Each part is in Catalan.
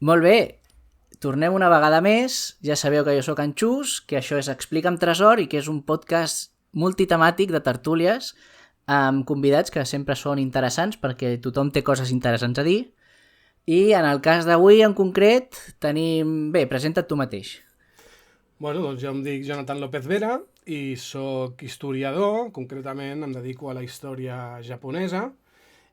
Molt bé, tornem una vegada més. Ja sabeu que jo sóc en Xus, que això és Explica'm Tresor i que és un podcast multitemàtic de tertúlies amb convidats que sempre són interessants perquè tothom té coses interessants a dir. I en el cas d'avui en concret tenim... Bé, presenta't tu mateix. Bueno, doncs jo em dic Jonathan López Vera i sóc historiador, concretament em dedico a la història japonesa.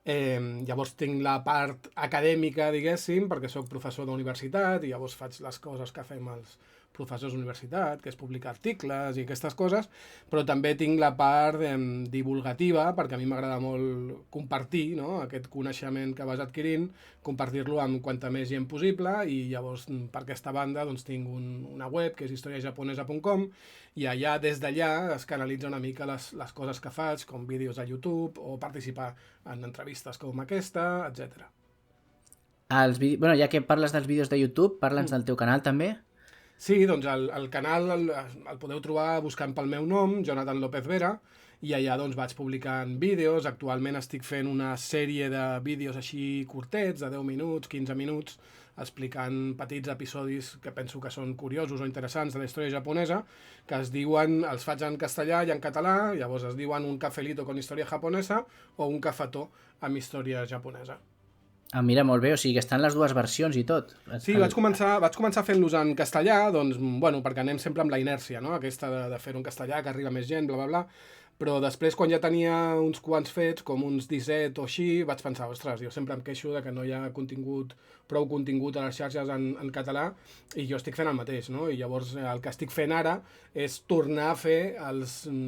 Llavors tinc la part acadèmica, diguéssim, perquè sóc professor d'universitat i llavors faig les coses que fem els professors d'universitat, que és publicar articles i aquestes coses, però també tinc la part divulgativa, perquè a mi m'agrada molt compartir, no?, aquest coneixement que vas adquirint, compartir-lo amb quanta més gent possible, i llavors per aquesta banda doncs, tinc una web que és historiajaponesa.com, i allà, des d'allà, es canalitza una mica les coses que faig, com vídeos a YouTube o participar en entrevistes com aquesta, etc. Bueno, ja que parles dels vídeos de YouTube, parla'ns del teu canal també. Sí, doncs el canal el podeu trobar buscant pel meu nom, Jonathan López Vera, i allà doncs vaig publicant vídeos. Actualment estic fent una sèrie de vídeos així curtets, de 10 minuts, 15 minuts, explicant petits episodis que penso que són curiosos o interessants de la història japonesa, que es diuen, els faig en castellà i en català, llavors es diuen un cafelito con història japonesa o un cafetó amb història japonesa. Ah, mira, molt bé, o sigui que estan les dues versions i tot. Sí, vaig començar fent-los en castellà, doncs, bueno, perquè anem sempre amb la inèrcia, no?, aquesta de fer-ho en castellà, que arriba més gent, bla, bla, bla. Però després, quan ja tenia uns quants fets, com uns 17 o així, vaig pensar, ostres, jo sempre em queixo de que no hi ha prou contingut a les xarxes en català, i jo estic fent el mateix, no? I llavors el que estic fent ara és tornar a fer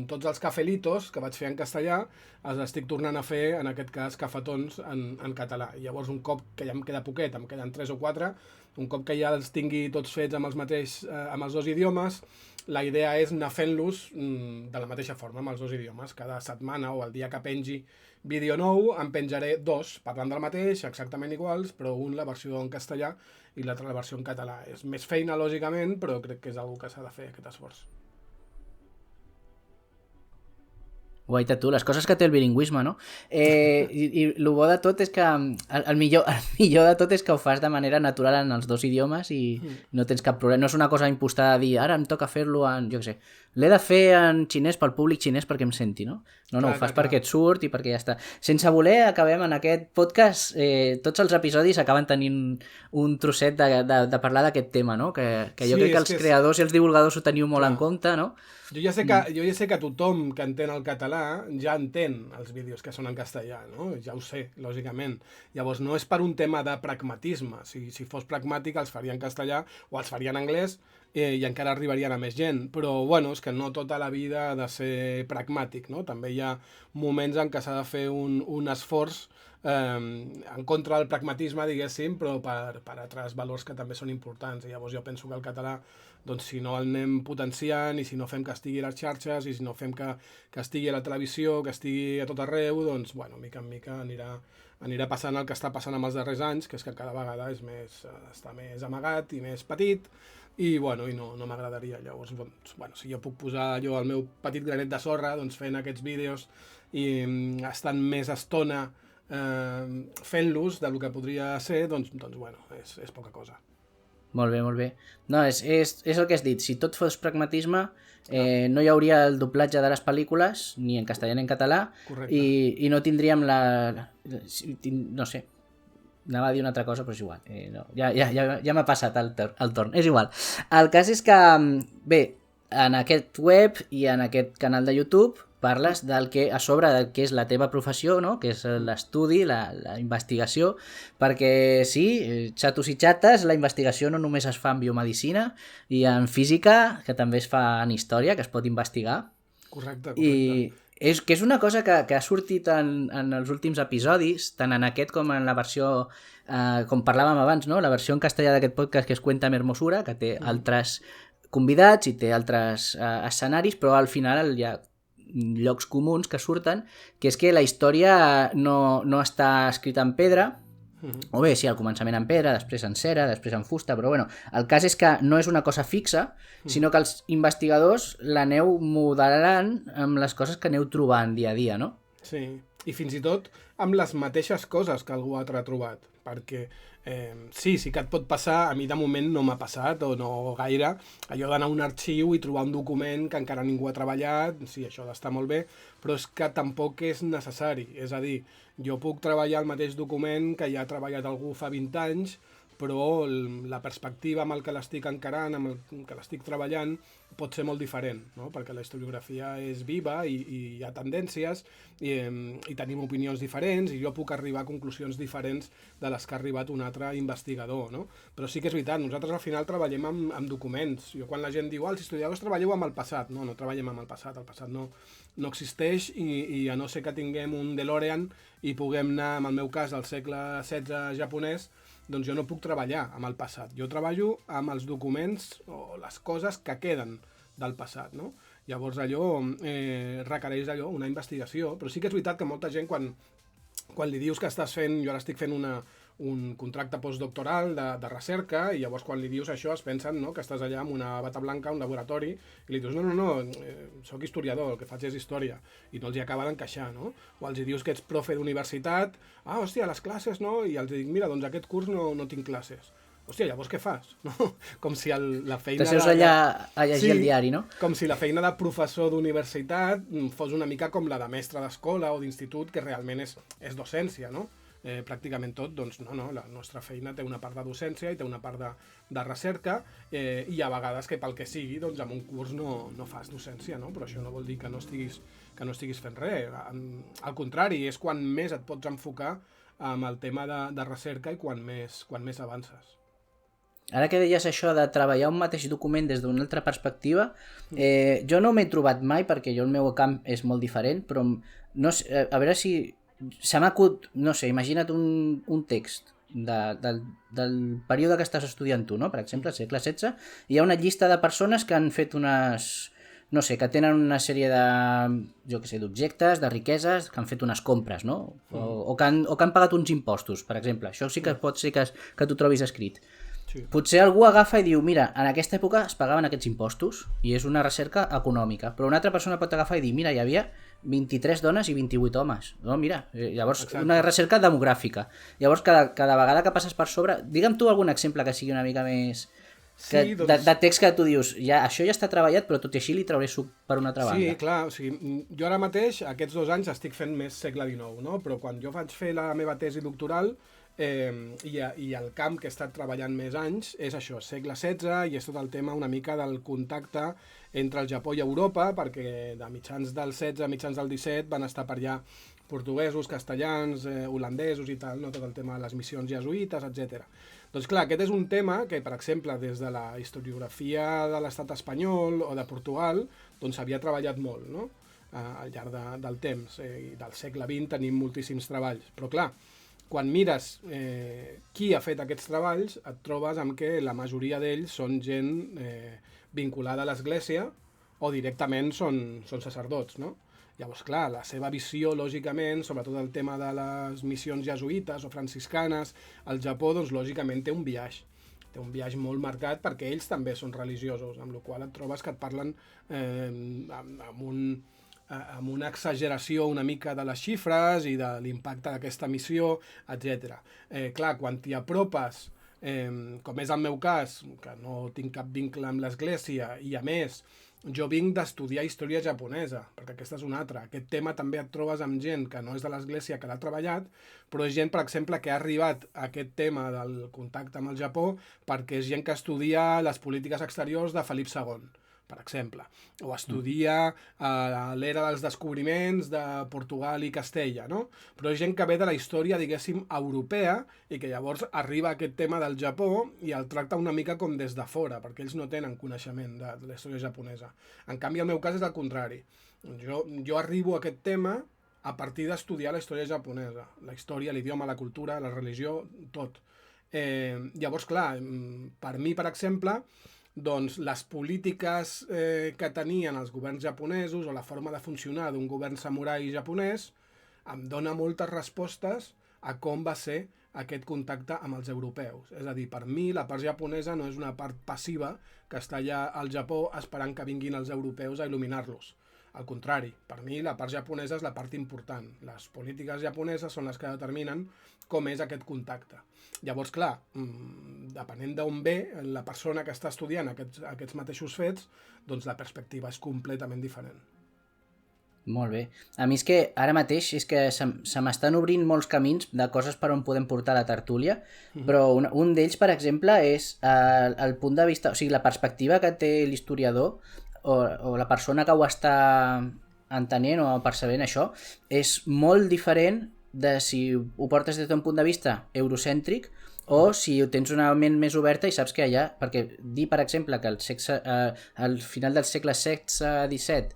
tots els cafelitos que vaig fer en castellà, els estic tornant a fer, en aquest cas, cafetons en català. I llavors, un cop que ja em queda poquet, em queden 3 o 4, un cop que ja els tingui tots fets amb els dos idiomes, la idea és anar fent-los de la mateixa forma, amb els dos idiomes. Cada setmana o el dia que pengi vídeo nou, en penjaré 2 parlant del mateix, exactament iguals, però un la versió en castellà i l'altra la versió en català. És més feina, lògicament, però crec que és una cosa que s'ha de fer, aquest esforç. Guaita tu, les coses que té el bilingüisme, no? I el bo de tot és que el millor de tot és que ho fas de manera natural en els dos idiomes i no tens cap problema. No és una cosa impostada de dir, ara em toca fer-lo en, jo què sé, l'he de fer en xinès pel públic xinès perquè em senti, no? No, ho fas perquè et surt i perquè ja està. Sense voler, acabem en aquest podcast, tots els episodis acaben tenint un trosset de parlar d'aquest tema, no? Que jo crec que els creadors i els divulgadors ho teniu molt en compte, no? Jo ja sé que tothom que entén el català ja entén els vídeos que són en castellà, no? Ja ho sé, lògicament. Llavors, no és per un tema de pragmatisme. Si fos pragmàtic, els faria en castellà o els faria en anglès i encara arribarien a més gent. Però, bueno, és que no tota la vida ha de ser pragmàtic, no? També hi ha moments en què s'ha de fer un esforç en contra del pragmatisme, diguéssim, però per altres valors que també són importants. I llavors jo penso que el català, doncs si no el anem potenciant i si no fem que estigui a les xarxes i si no fem que estigui a la televisió, que estigui a tot arreu, doncs, bueno, mica en mica anirà passant el que està passant en els darrers anys, que és que cada vegada està més amagat i més petit, i bueno, i no m'agradaria. Llavors, bueno, si jo puc posar el meu petit granet de sorra, doncs fent aquests vídeos i estant més estona fent-los del que podria ser, doncs bueno, és poca cosa. Molt bé, molt bé. No, és el que has dit. Si tot fos pragmatisme, no hi hauria el doblatge de les pel·lícules, ni en castellà ni en català, i no tindríem no sé, anava a dir una altra cosa, però és igual. No, ja m'ha passat el torn. És igual. El cas és que, bé, en aquest web i en aquest canal de YouTube parles del que, a sobre del que és la teva professió, no? Que és l'estudi, la investigació, perquè sí, xatos i xates, la investigació no només es fa en biomedicina i en física, que també es fa en història, que es pot investigar. Correcte. I que és una cosa que ha sortit en els últims episodis, tant en aquest com en la versió, com parlàvem abans, no? La versió en castellà d'aquest podcast que es Cuenta Hermosura, que té altres convidats i té altres escenaris, però al final hi ha llocs comuns que surten, que és que la història no està escrita en pedra, o bé, sí, al començament en pedra, després en cera, després en fusta, però bueno, el cas és que no és una cosa fixa, sinó que els investigadors l'aneu modelant amb les coses que aneu trobant dia a dia, no? Sí, i fins i tot amb les mateixes coses que algú altre ha trobat, perquè sí que et pot passar, a mi de moment no m'ha passat, o no gaire, allò d'anar a un arxiu i trobar un document que encara ningú ha treballat, sí, això d'estar molt bé, però és que tampoc és necessari, és a dir, jo puc treballar el mateix document que ja ha treballat algú fa 20 anys, però la perspectiva amb el que l'estic encarant, amb el que l'estic treballant, pot ser molt diferent, no? Perquè la historiografia és viva i hi ha tendències i tenim opinions diferents i jo puc arribar a conclusions diferents de les que ha arribat un altre investigador, no? Però sí que és veritat, nosaltres al final treballem amb documents. Jo quan la gent diu, els historiadors treballeu amb el passat, no treballem amb el passat no existeix i a no ser que tinguem un DeLorean i puguem anar, en el meu cas, al segle XVI japonès, doncs jo no puc treballar amb el passat. Jo treballo amb els documents o les coses que queden del passat, no? Llavors allò requereix una investigació, però sí que és veritat que molta gent quan li dius que estàs fent, jo ara estic fent un contracte postdoctoral de recerca i llavors quan li dius això es pensen, no, que estàs allà amb una bata blanca a un laboratori i li dius no, soc historiador, el que faig és història i no els hi acaba d'encaixar, no? O els dius que ets profe d'universitat, hòstia, les classes, no? I els dic, mira, doncs aquest curs no tinc classes. Hòstia, llavors què fas? No? Com si la feina... T'asseus allà a llegir el diari, no? Com si la feina de professor d'universitat fos una mica com la de mestre d'escola o d'institut, que realment és docència, no? Pràcticament tot, doncs no, la nostra feina té una part de docència i té una part de recerca i hi ha vegades que pel que sigui, doncs en un curs no fas docència, no? Però això no vol dir que no estiguis fent res. Al contrari, és quan més et pots enfocar amb el tema de recerca i quan més avances. Ara que deies això de treballar un mateix document des d'una altra perspectiva, jo no m'he trobat mai, perquè jo el meu camp és molt diferent, però no sé, a veure si se m'acut, no sé, imagina't un text del període que estàs estudiant tu, no? Per exemple, al segle XVI, hi ha una llista de persones que han fet no sé, que tenen una sèrie d'objectes, de riqueses, que han fet unes compres, no? O que han pagat uns impostos, per exemple. Això sí que pot ser que t'ho trobis escrit. Sí. Potser algú agafa i diu, mira, en aquesta època es pagaven aquests impostos i és una recerca econòmica, però una altra persona pot agafar i dir, mira, hi havia 23 dones i 28 homes. No, mira, llavors exacte. Una recerca demogràfica. Llavors cada vegada que passes per sobre, digue'm tu algun exemple que sigui una mica més... Sí, doncs... de text que tu dius, això ja està treballat, però tot i així li trauré suc per una altra banda. Sí, clar, o sigui, jo ara mateix, aquests 2 anys, estic fent més segle XIX, no? Però quan jo vaig fer la meva tesi doctoral, i el camp que he estat treballant més anys és això, segle XVI, i és tot el tema una mica del contacte entre el Japó i Europa, perquè de mitjans del XVI a mitjans del XVII van estar per allà portuguesos, castellans, holandesos i tal, no? Tot el tema de les missions jesuïtes, etc. Doncs clar, aquest és un tema que, per exemple, des de la historiografia de l'estat espanyol o de Portugal, doncs s'havia treballat molt, no? Al llarg del temps, i del segle XX tenim moltíssims treballs, però clar, quan mires qui ha fet aquests treballs, et trobes amb que la majoria d'ells són gent vinculada a l'Església o directament són sacerdots, no? Llavors, clar, la seva visió, lògicament, sobretot el tema de les missions jesuïtes o franciscanes al Japó, doncs lògicament té un biaix. Té un biaix molt marcat perquè ells també són religiosos, amb la qual et trobes que et parlen amb una exageració una mica de les xifres i de l'impacte d'aquesta missió, etc. Clar, quan t'hi apropes, com és el meu cas, que no tinc cap vincle amb l'Església, i a més, jo vinc d'estudiar història japonesa, perquè aquesta és una altra. Aquest tema també et trobes amb gent que no és de l'Església, que l'ha treballat, però és gent, per exemple, que ha arribat a aquest tema del contacte amb el Japó perquè és gent que estudia les polítiques exteriors de Felip II. per exemple, o estudia l'era dels descobriments de Portugal i Castella, no? Però és gent que ve de la història, diguéssim, europea i que llavors arriba a aquest tema del Japó i el tracta una mica com des de fora, perquè ells no tenen coneixement de la història japonesa. En canvi, el meu cas és el contrari. Jo arribo a aquest tema a partir d'estudiar la història japonesa, la història, l'idioma, la cultura, la religió, tot. Llavors, clar, per mi, per exemple, doncs les polítiques que tenien els governs japonesos o la forma de funcionar d'un govern samurai japonès em dona moltes respostes a com va ser aquest contacte amb els europeus. És a dir, per mi la part japonesa no és una part passiva que està allà al Japó esperant que vinguin els europeus a il·luminar-los. Al contrari, per mi la part japonesa és la part important. Les polítiques japoneses són les que determinen com és aquest contacte. Llavors, clar, depenent d'on ve la persona que està estudiant aquests mateixos fets, doncs la perspectiva és completament diferent. Molt bé. A mi és que ara mateix és que se m'estan obrint molts camins de coses per on podem portar la tertúlia, però un d'ells, per exemple, és el punt de vista, o sigui, la perspectiva que té l'historiador o la persona que ho està entenent o percebent això, és molt diferent de si ho portes des d'un punt de vista eurocèntric o si ho tens una ment més oberta i saps que allà, perquè dir, per exemple, que al final del segle XVI-XVII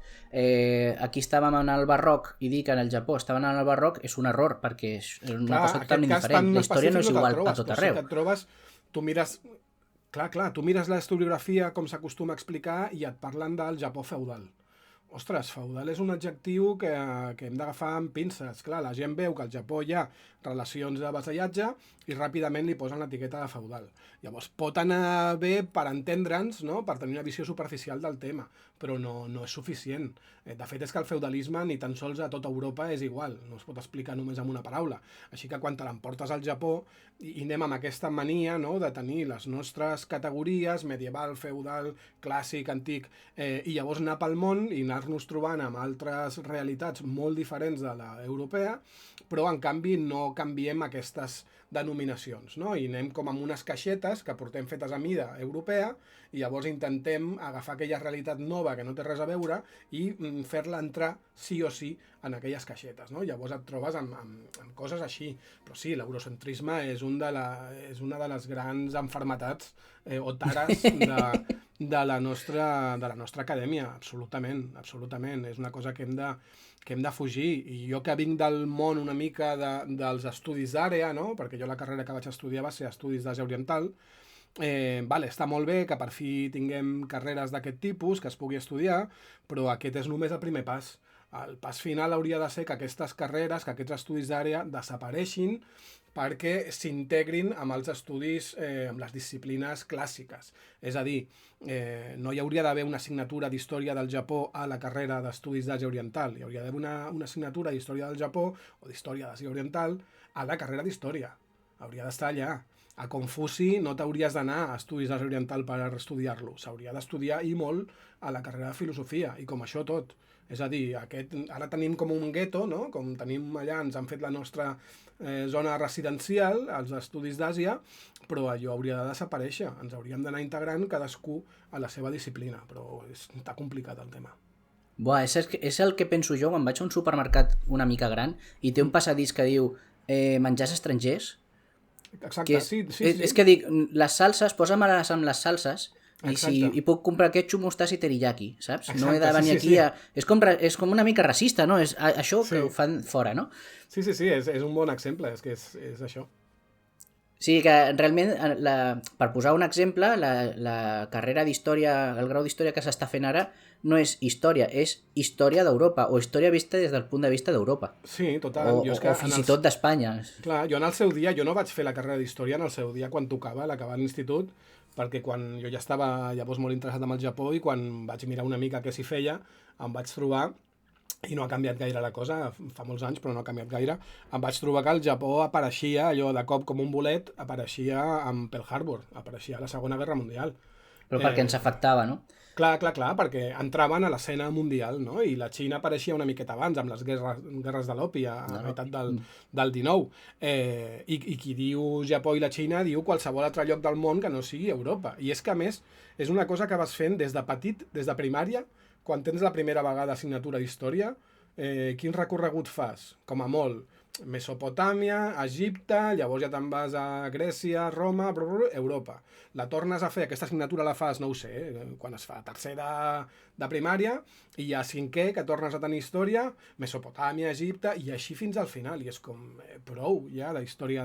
aquí estàvem en el barroc i dir que en el Japó estaven en el barroc és un error, perquè és una cosa totalment diferent. La història no és igual a tot arreu. Si et trobes, tu mires... Clar, tu mires la historiografia com s'acostuma a explicar i et parlen del Japó feudal. Ostres, feudal és un adjectiu que hem d'agafar amb pinces. Clar, la gent veu que al Japó hi ha relacions de vassallatge i ràpidament li posen l'etiqueta de feudal. Llavors, pot anar bé per entendre'ns, no? Per tenir una visió superficial del tema, però no és suficient. De fet, és que el feudalisme ni tan sols a tota Europa és igual, no es pot explicar només amb una paraula. Així que quan te l'emportes al Japó i anem amb aquesta mania, no? De tenir les nostres categories, medieval, feudal, clàssic, antic, i llavors anar pel món i anar-nos trobant amb altres realitats molt diferents de l'europea, però en canvi no canviem aquestes denominacions, no? I anem com amb unes caixetes que portem fetes a mida europea i llavors intentem agafar aquella realitat nova que no té res a veure i fer-la entrar sí o sí en aquelles caixetes, no? Llavors et trobes amb coses així. Però sí, l'eurocentrisme és una de les grans enfermetats o tares de la nostra acadèmia, absolutament. És una cosa que hem de fugir. I jo que vinc del món una mica dels estudis d'àrea, no? Perquè jo la carrera que vaig estudiar va ser estudis d'Àsia Oriental, està molt bé que per fi tinguem carreres d'aquest tipus, que es pugui estudiar, però aquest és només el primer pas. El pas final hauria de ser que aquestes carreres, que aquests estudis d'àrea desapareixin perquè s'integrin amb els estudis, amb les disciplines clàssiques. És a dir, no hi hauria d'haver una assignatura d'història del Japó a la carrera d'estudis d'Àsia Oriental. Hi hauria d'haver una assignatura d'història del Japó o d'història d'Àsia Oriental a la carrera d'història. Hauria d'estar allà. A Confuci no t'hauries d'anar a estudis d'Àsia Oriental per estudiar-lo. S'hauria d'estudiar i molt a la carrera de filosofia, i com això tot. És a dir, ara tenim com un gueto, no? Com tenim allà, ens han fet la nostra zona residencial, els estudis d'Àsia, però allò hauria de desaparèixer. Ens hauríem d'anar integrant cadascú a la seva disciplina, però està complicat el tema. Buah, és el que penso jo quan vaig a un supermercat una mica gran i té un passadís que diu menjars estrangers. Exacte, sí. És que dic, les salses, posa'm-les amb les salses i puc comprar ketchup, mostassa i teriyaki, saps? Exacte, no he de venir aquí a... És com una mica racista, no? És això que ho fan fora, no? Sí, és un bon exemple, és que és això. Sí, que realment, per posar un exemple, la carrera d'història, el grau d'història que s'està fent ara no és història, és història d'Europa, o història vista des del punt de vista d'Europa. Sí, total. O fins i tot d'Espanya. Clar, jo en el seu dia, jo no vaig fer la carrera d'història en el seu dia quan tocava, l'acabar l'institut, perquè quan jo ja estava llavors molt interessat amb el Japó i quan vaig mirar una mica què s'hi feia, em vaig trobar, i no ha canviat gaire la cosa, fa molts anys però no ha canviat gaire, em vaig trobar que el Japó apareixia, allò de cop com un bolet, apareixia amb Pearl Harbor, apareixia a la Segona Guerra Mundial. Però perquè ens afectava, no? Clar, perquè entraven a l'escena mundial, no? I la Xina apareixia una miqueta abans, amb les guerres de l'opi, a meitat del 19. I qui diu Japó i la Xina diu qualsevol altre lloc del món que no sigui Europa. I és que, a més, és una cosa que vas fent des de petit, des de primària, quan tens la primera vegada assignatura d'història, quin recorregut fas? Com a molt, Mesopotàmia, Egipte, llavors ja te'n vas a Grècia, Roma, Europa. La tornes a fer, aquesta assignatura la fas, no ho sé, quan es fa tercera de primària, i ja cinquè, que tornes a tenir història, Mesopotàmia, Egipte, i així fins al final. I és com prou ja de història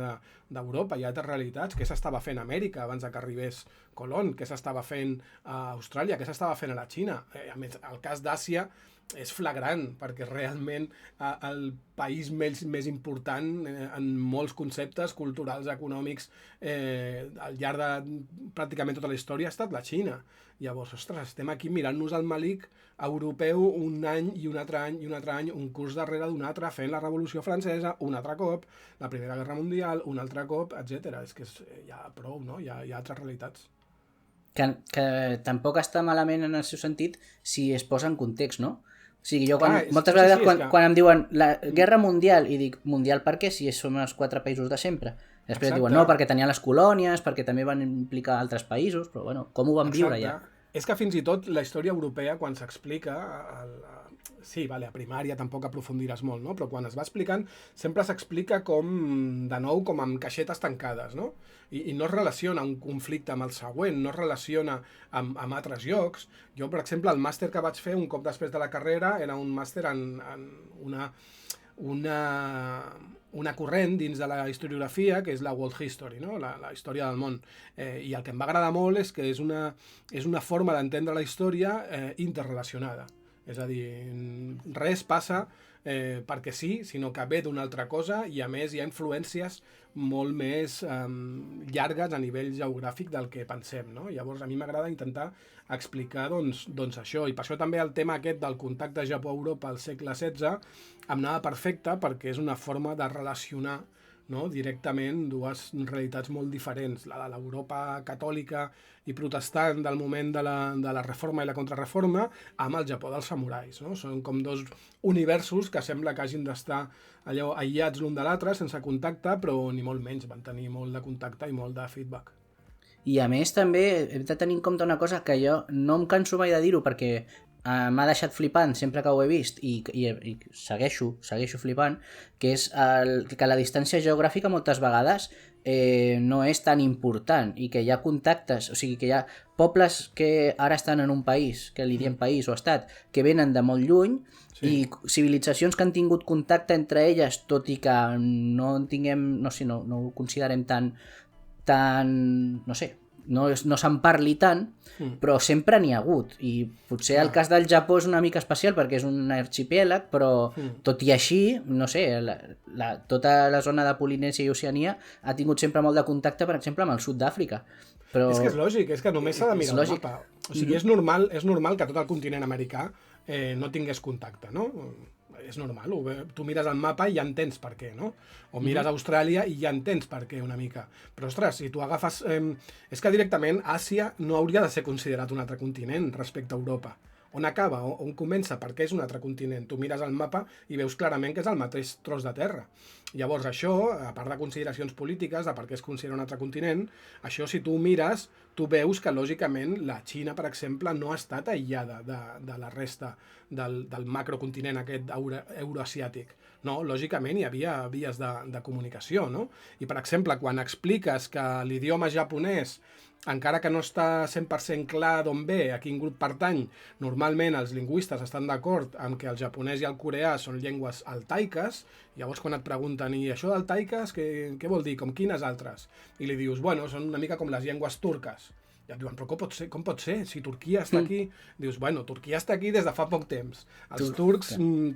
d'Europa, hi ha altres realitats. Què s'estava fent a Amèrica abans que arribés Colón? Què s'estava fent a Austràlia? Què s'estava fent a la Xina? A més, el cas d'Àsia és flagrant, perquè realment el país més important en molts conceptes culturals, econòmics, al llarg de pràcticament tota la història ha estat la Xina. Llavors, ostres, estem aquí mirant-nos el malic europeu un any i un altre any i un altre any, un curs darrere d'un altre, fent la Revolució Francesa, un altre cop, la Primera Guerra Mundial, un altre cop, etc. És que hi ha prou, no? Hi ha altres realitats. Que tampoc està malament en el seu sentit si es posa en context, no? O sigui, jo moltes vegades quan em diuen la Guerra Mundial, i dic, mundial per què? Si som els 4 països de sempre. Després em diuen, no, perquè tenien les colònies, perquè també van implicar altres països, però bueno, com ho van viure ja? És que fins i tot la història europea, quan s'explica, sí, vale, a primària tampoc aprofundiràs molt, no? Però quan es va explicant, sempre s'explica com, de nou, com amb caixetes tancades, no? I no es relaciona un conflicte amb el següent, no es relaciona amb altres llocs. Jo, per exemple, el màster que vaig fer un cop després de la carrera era un màster en una corrent dins de la historiografia, que és la World History, no? La història del món. I el que em va agradar molt és que és una forma d'entendre la història interrelacionada. És a dir, res passa perquè sí, sinó que ve d'una altra cosa, i a més hi ha influències molt més llargues a nivell geogràfic del que pensem, no? Llavors a mi m'agrada intentar explicar doncs això, i per això també el tema aquest del contacte Japó-Europa al segle XVI em anava perfecte, perquè és una forma de relacionar, no, directament dues realitats molt diferents, la de l'Europa catòlica i protestant del moment de la reforma i la contrarreforma, amb el Japó dels samurais, no? Són com dos universos que sembla que hagin d'estar allò aïllats l'un de l'altre, sense contacte, però ni molt menys, van tenir molt de contacte i molt de feedback. I a més també hem de tenir en compte una cosa que jo no em canso mai de dir-ho, perquè m'ha deixat flipant sempre que ho he vist, i segueixo flipant, que és que la distància geogràfica moltes vegades no és tan important, i que hi ha contactes, o sigui que hi ha pobles que ara estan en un país, que li diem país o estat, que venen de molt lluny, sí, i civilitzacions que han tingut contacte entre elles, tot i que no en tinguem, no ho considerem tan no sé, no se'n parli tant, però sempre n'hi ha hagut, i potser el cas del Japó és una mica especial perquè és un arxipèlag, però tot i així, no sé, tota la zona de Polinèsia i Oceania ha tingut sempre molt de contacte, per exemple, amb el sud d'Àfrica. Però... És que és lògic, és que només s'ha de mirar el mapa. O sigui, és normal que tot el continent americà no tingués contacte, no? És normal, tu mires el mapa i ja entens per què, no? O mires Austràlia i ja entens per què una mica. Però, ostres, si tu agafes... és que directament Àsia no hauria de ser considerat un altre continent respecte a Europa. On acaba, on comença, perquè és un altre continent. Tu mires el mapa i veus clarament que és el mateix tros de terra. Llavors això, a part de consideracions polítiques, de per què es considera un altre continent, això si tu ho mires, tu veus que lògicament la Xina, per exemple, no ha estat aïllada de la resta del macrocontinent aquest euroasiàtic. No, lògicament hi havia vies de comunicació, no? I, per exemple, quan expliques que l'idioma japonès, encara que no està 100% clar d'on ve, a quin grup pertany, normalment els lingüistes estan d'acord amb que el japonès i el coreà són llengües altaiques, llavors quan et pregunten, i això d'altaiques, què vol dir, com quines altres? I li dius, bueno, són una mica com les llengües turques. I et diuen, però com pot ser? Si Turquia està aquí... Dius, bueno, Turquia està aquí des de fa poc temps. Els turcs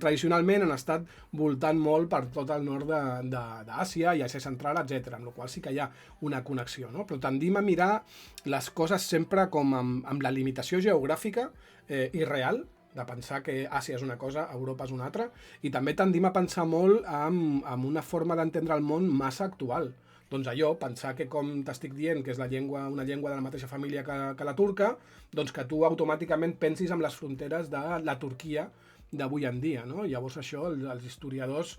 tradicionalment han estat voltant molt per tot el nord d'Àsia i Àsia Central, etc. Amb la qual sí que hi ha una connexió, no? Però tendim a mirar les coses sempre com amb la limitació geogràfica i real, de pensar que Àsia és una cosa, Europa és una altra, i també tendim a pensar molt amb una forma d'entendre el món massa actual. Doncs allò, pensar que com t'estic dient que és una llengua de la mateixa família que la turca, doncs que tu automàticament pensis en les fronteres de la Turquia d'avui en dia, no? Llavors això, els historiadors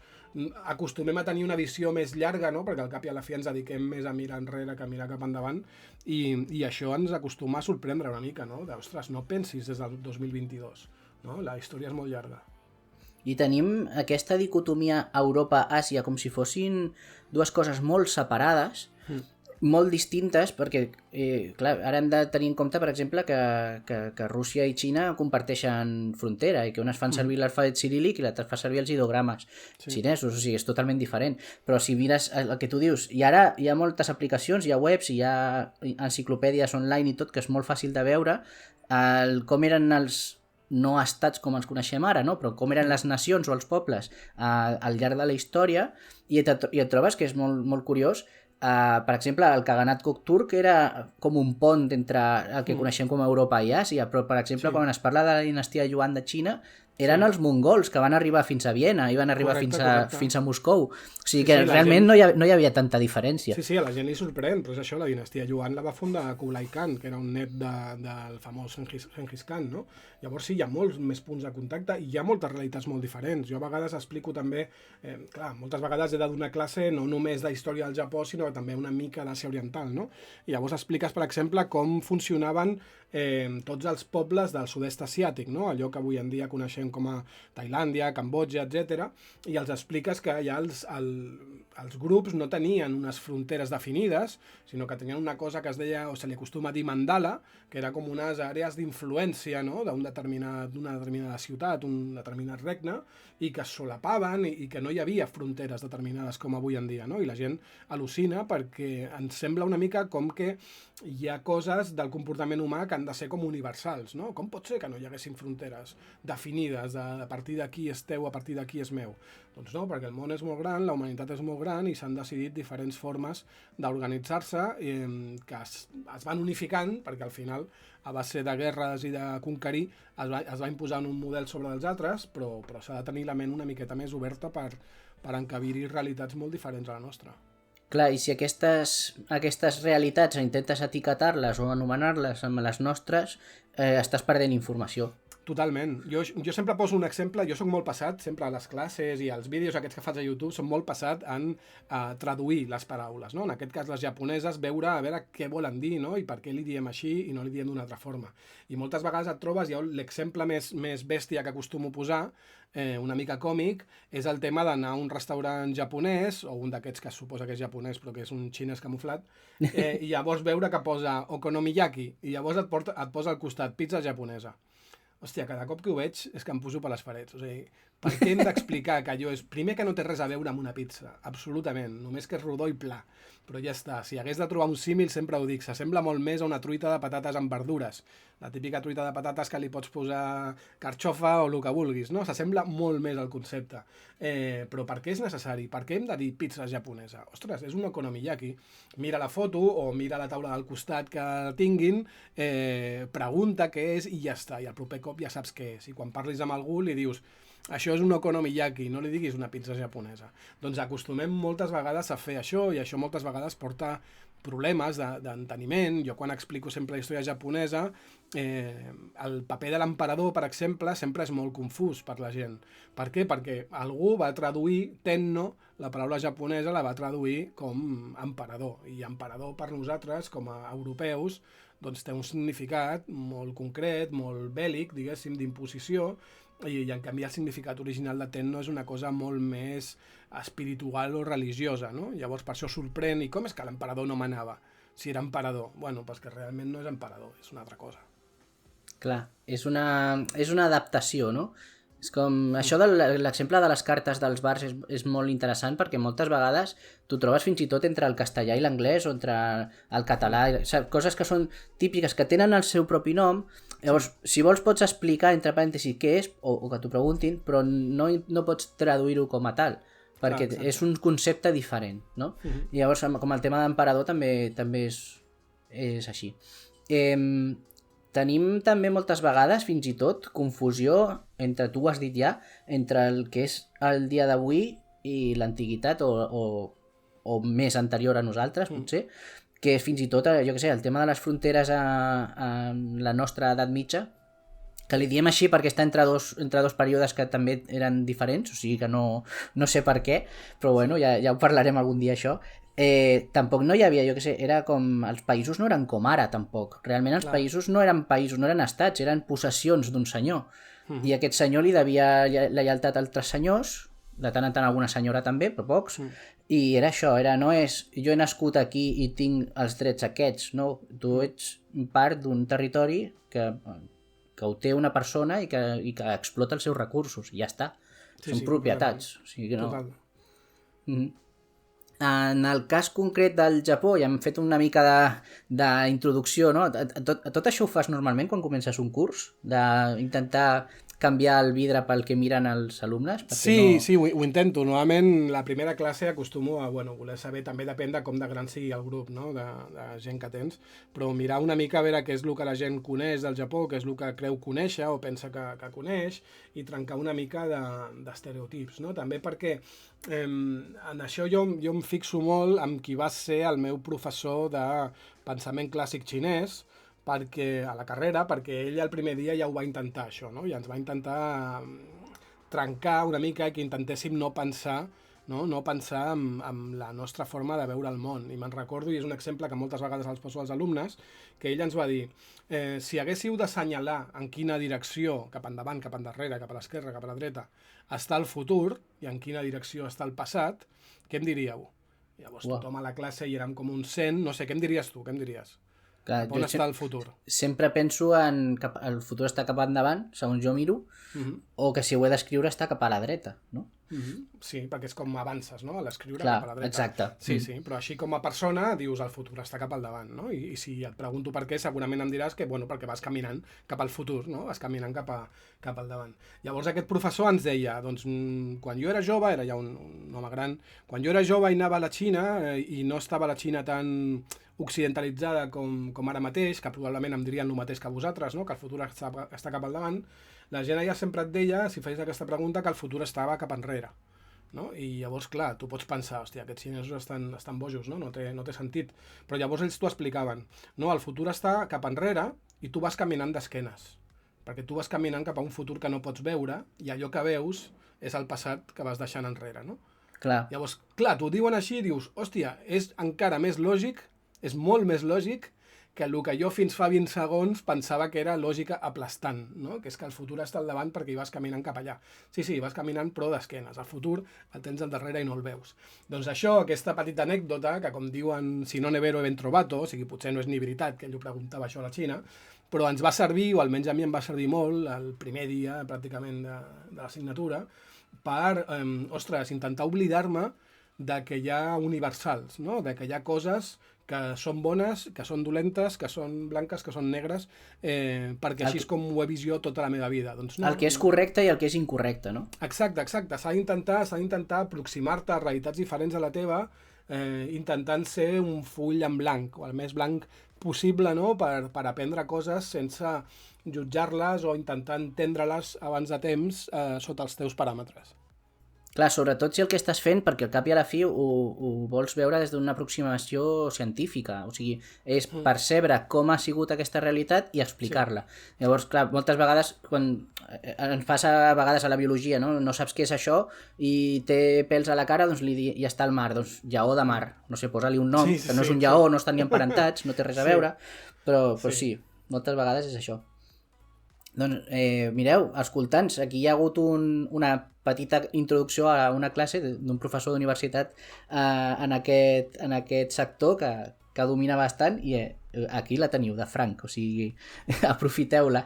acostumem a tenir una visió més llarga, no? Perquè al cap i a la fi ens dediquem més a mirar enrere que a mirar cap endavant, i això ens acostuma a sorprendre una mica, no? Ostres, no pensis des del 2022, no? La història és molt llarga. I tenim aquesta dicotomia Europa-Àsia com si fossin dues coses molt separades, molt distintes, perquè clar, ara hem de tenir en compte, per exemple, que Rússia i Xina comparteixen frontera i que unes fan servir l'alfabet ciríl·lic i l'altres fa servir els ideogrames xinesos, o sigui, és totalment diferent. Però si mires el que tu dius, i ara hi ha moltes aplicacions, hi ha webs, hi ha enciclopèdies online i tot, que és molt fàcil de veure com eren els no estats com els coneixem ara, no? Però com eren les nacions o els pobles al llarg de la història, i et trobes que és molt, molt curiós. Per exemple, el Khaganat Kokturk era com un pont entre el que coneixem com a Europa i Àsia, però per exemple quan es parla de la dinastia Yuan de Xina eren els mongols que van arribar fins a Viena i van arribar fins a Moscou, o sigui que realment gent... no hi havia tanta diferència. Sí, a la gent li sorprèn, però és això, la dinastia Yuan la va fundar Kublai Khan, que era un net del famós Genghis Khan, no? Llavors sí, hi ha molts més punts de contacte i hi ha moltes realitats molt diferents. Jo a vegades explico també, clar, moltes vegades he de donar classe no només de història del Japó, sinó també una mica d'Àsia Oriental, no? I llavors expliques, per exemple, com funcionaven tots els pobles del sud-est asiàtic, no? Allò que avui en dia coneixem com a Tailàndia, Cambodja, etc. I els expliques que ja els grups no tenien unes fronteres definides, sinó que tenien una cosa que es deia, o se li acostuma a dir mandala, que era com unes àrees d'influència, no? d'una determinada ciutat, un determinat regne, i que es solapaven i que no hi havia fronteres determinades com avui en dia, no? I la gent al·lucina perquè ens sembla una mica com que hi ha coses del comportament humà que han de ser com universals, no? Com pot ser que no hi haguessin fronteres definides, a partir d'aquí és teu, a partir d'aquí és meu? Doncs no, perquè el món és molt gran, la humanitat és molt gran i s'han decidit diferents formes d'organitzar-se que es van unificant, perquè al final, a base de guerres i de conquerir, es va imposant un model sobre els altres, però s'ha de tenir la ment una miqueta més oberta per encabir-hi realitats molt diferents a la nostra. Clar, i si aquestes realitats intentes etiquetar-les o anomenar-les amb les nostres, estàs perdent informació. Totalment. Jo sempre poso un exemple, jo sóc molt passat, sempre a les classes i als vídeos aquests que faig a YouTube, som molt passat en traduir les paraules, no? En aquest cas les japoneses, veure què volen dir, no? I per què li diem així i no li diem d'una altra forma. I moltes vegades et trobes, l'exemple més bèstia que acostumo a posar, una mica còmic, és el tema d'anar a un restaurant japonès, o un d'aquests que es suposa que és japonès però que és un xinès camuflat, i llavors veure que posa okonomiyaki, i llavors et posa al costat pizza japonesa. Hòstia, cada cop que ho veig és que em poso per les parets. O sigui, per què hem d'explicar que allò és... Primer que no té res a veure amb una pizza, absolutament, només que és rodó i pla. Però ja està, si hagués de trobar un símil sempre ho dic, s'assembla molt més a una truita de patates amb verdures. La típica truita de patates que li pots posar carxofa o el que vulguis, no? S'assembla molt més al concepte. Però per què és necessari? Per què hem de dir pizza japonesa? Ostres, és un okonomiyaki. Mira la foto o mira la taula del costat que tinguin, pregunta què és i ja està. I al proper cop ja saps què és. I quan parlis amb algú li dius això és un okonomiyaki, no li diguis una pizza japonesa. Doncs acostumem moltes vegades a fer això i això moltes vegades porta problemes d'enteniment. Jo quan explico sempre la història japonesa, el paper de l'emperador, per exemple, sempre és molt confús per la gent. Per què? Perquè algú va traduir tenno, la paraula japonesa la va traduir com emperador, i emperador per nosaltres, com a europeus, doncs té un significat molt concret, molt bèl·lic, diguéssim, d'imposició, i en canvi el significat original de tenno és una cosa molt més espiritual o religiosa, no? Llavors per això sorprèn, i com és que l'emperador no manava si era emperador? Bueno, doncs que realment no és emperador, és una altra cosa. Clar, és una adaptació, no? És com... Això de l'exemple de les cartes dels bars és molt interessant perquè moltes vegades tu trobes fins i tot entre el castellà i l'anglès o entre el català, coses que són típiques, que tenen el seu propi nom. Llavors, si vols pots explicar entre parèntesis què és o que t'ho preguntin, però no pots traduir-ho com a tal, perquè és un concepte diferent, no? I llavors, com el tema d'emperador també és així. Tenim també moltes vegades, fins i tot, confusió entre, tu ho has dit ja, entre el que és el dia d'avui i l'antiguitat o o més anterior a nosaltres, potser, que és fins i tot, jo què sé, el tema de les fronteres a la nostra edat mitja, que li diem així perquè està entre dos períodes que també eren diferents, o sigui que no sé per què, però bueno, ja ho parlarem algun dia això. Tampoc no hi havia, jo què sé, era com... Els països no eren com ara, tampoc. Realment els països no eren països, no eren estats, eren possessions d'un senyor. I aquest senyor li devia la lleialtat a altres senyors, de tant en tant alguna senyora també, però pocs, i era això, no és jo he nascut aquí i tinc els drets aquests, no, tu ets part d'un territori que ho té una persona i que explota els seus recursos, i ja està. Són propietats. O sigui que no... Total. En el cas concret del Japó, ja hem fet una mica d'introducció, no? Tot això ho fas normalment quan comences un curs? D'intentar canviar el vidre pel que miren els alumnes? Sí, ho intento. Normalment la primera classe acostumo a voler saber, també depèn de com de gran sigui el grup, no? de gent que tens, però mirar una mica a veure què és el que la gent coneix del Japó, què és el que creu conèixer o pensa que coneix, i trencar una mica d'estereotips, no? També perquè en això jo em fixo molt amb qui va ser el meu professor de pensament clàssic xinès, perquè a la carrera, perquè ell el primer dia ja ho va intentar, això, no? I ens va intentar trencar una mica i que intentéssim no pensar en la nostra forma de veure el món. I me'n recordo, i és un exemple que moltes vegades els poso als alumnes, que ell ens va dir, si haguéssiu d'assenyalar en quina direcció, cap endavant, cap endarrere, cap a l'esquerra, cap a la dreta, està el futur, i en quina direcció està el passat, què em diríeu? Llavors tothom a la classe hi érem com un 100, no sé, què em diries tu? Què em diries? Clar, on està el futur? Sempre penso en que el futur està cap endavant, segons jo miro, o que si ho he d'escriure està cap a la dreta, no? Sí, perquè és com avances, no? A l'escriure cap a la dreta. Exacte. Sí, però així com a persona dius el futur està cap al davant, no? I si et pregunto per què, segurament em diràs que, perquè vas caminant cap al futur, no? Vas caminant cap al davant. Llavors aquest professor ens deia, doncs, quan jo era jove, era ja un home gran, quan jo era jove i anava a la Xina, i no estava la Xina tan occidentalitzada com ara mateix, que probablement em dirien el mateix que vosaltres, no? Que el futur està cap al davant, la gent allà sempre et deia, si feies aquesta pregunta, que el futur estava cap enrere, no? I llavors, clar, tu pots pensar, hòstia, aquests xinesos estan bojos, no? No té sentit. Però llavors ells t'ho explicaven. No, el futur està cap enrere i tu vas caminant d'esquenes, perquè tu vas caminant cap a un futur que no pots veure i allò que veus és el passat que vas deixant enrere, no? Clar. Llavors, clar, t'ho diuen així i dius, hòstia, és encara més lògic, és molt més lògic que el que jo fins fa 20 segons pensava que era lògica aplastant, no? Que és que el futur està al davant perquè hi vas caminant cap allà. Sí, vas caminant però d'esquenes. El futur el tens al darrere i no el veus. Doncs això, aquesta petita anècdota, que com diuen, si no ne vero ben trovato, o sigui, potser no és ni veritat, que ell ho preguntava això a la Xina, però ens va servir, o almenys a mi em va servir molt, el primer dia pràcticament de l'assignatura, per, intentar oblidar-me de que hi ha universals, no? De que hi ha coses que són bones, que són dolentes, que són blanques, que són negres, perquè així és com ho he vist jo tota la meva vida. Doncs no, el que és correcte i el que és incorrecte, no? Exacte. S'ha d'intentar aproximar-te a realitats diferents a la teva, intentant ser un full en blanc, o el més blanc possible, no? Per aprendre coses sense jutjar-les o intentar entendre-les abans de temps sota els teus paràmetres. Clar, sobretot si el que estàs fent, perquè al cap i a la fi ho vols veure des d'una aproximació científica, o sigui, és percebre com ha sigut aquesta realitat i explicar-la. Sí. Llavors, clar, moltes vegades, quan ens passa a vegades a la biologia, no saps què és això i té pèls a la cara, doncs ja està al mar, doncs lleó de mar, no sé, posa-li un nom, que no és un lleó, no estan ni emparentats, no té res a veure, però sí, moltes vegades és això. Doncs mireu, escoltants, aquí hi ha hagut una petita introducció a una classe d'un professor d'universitat en aquest sector que domina bastant i aquí la teniu de franc, o sigui, aprofiteu-la.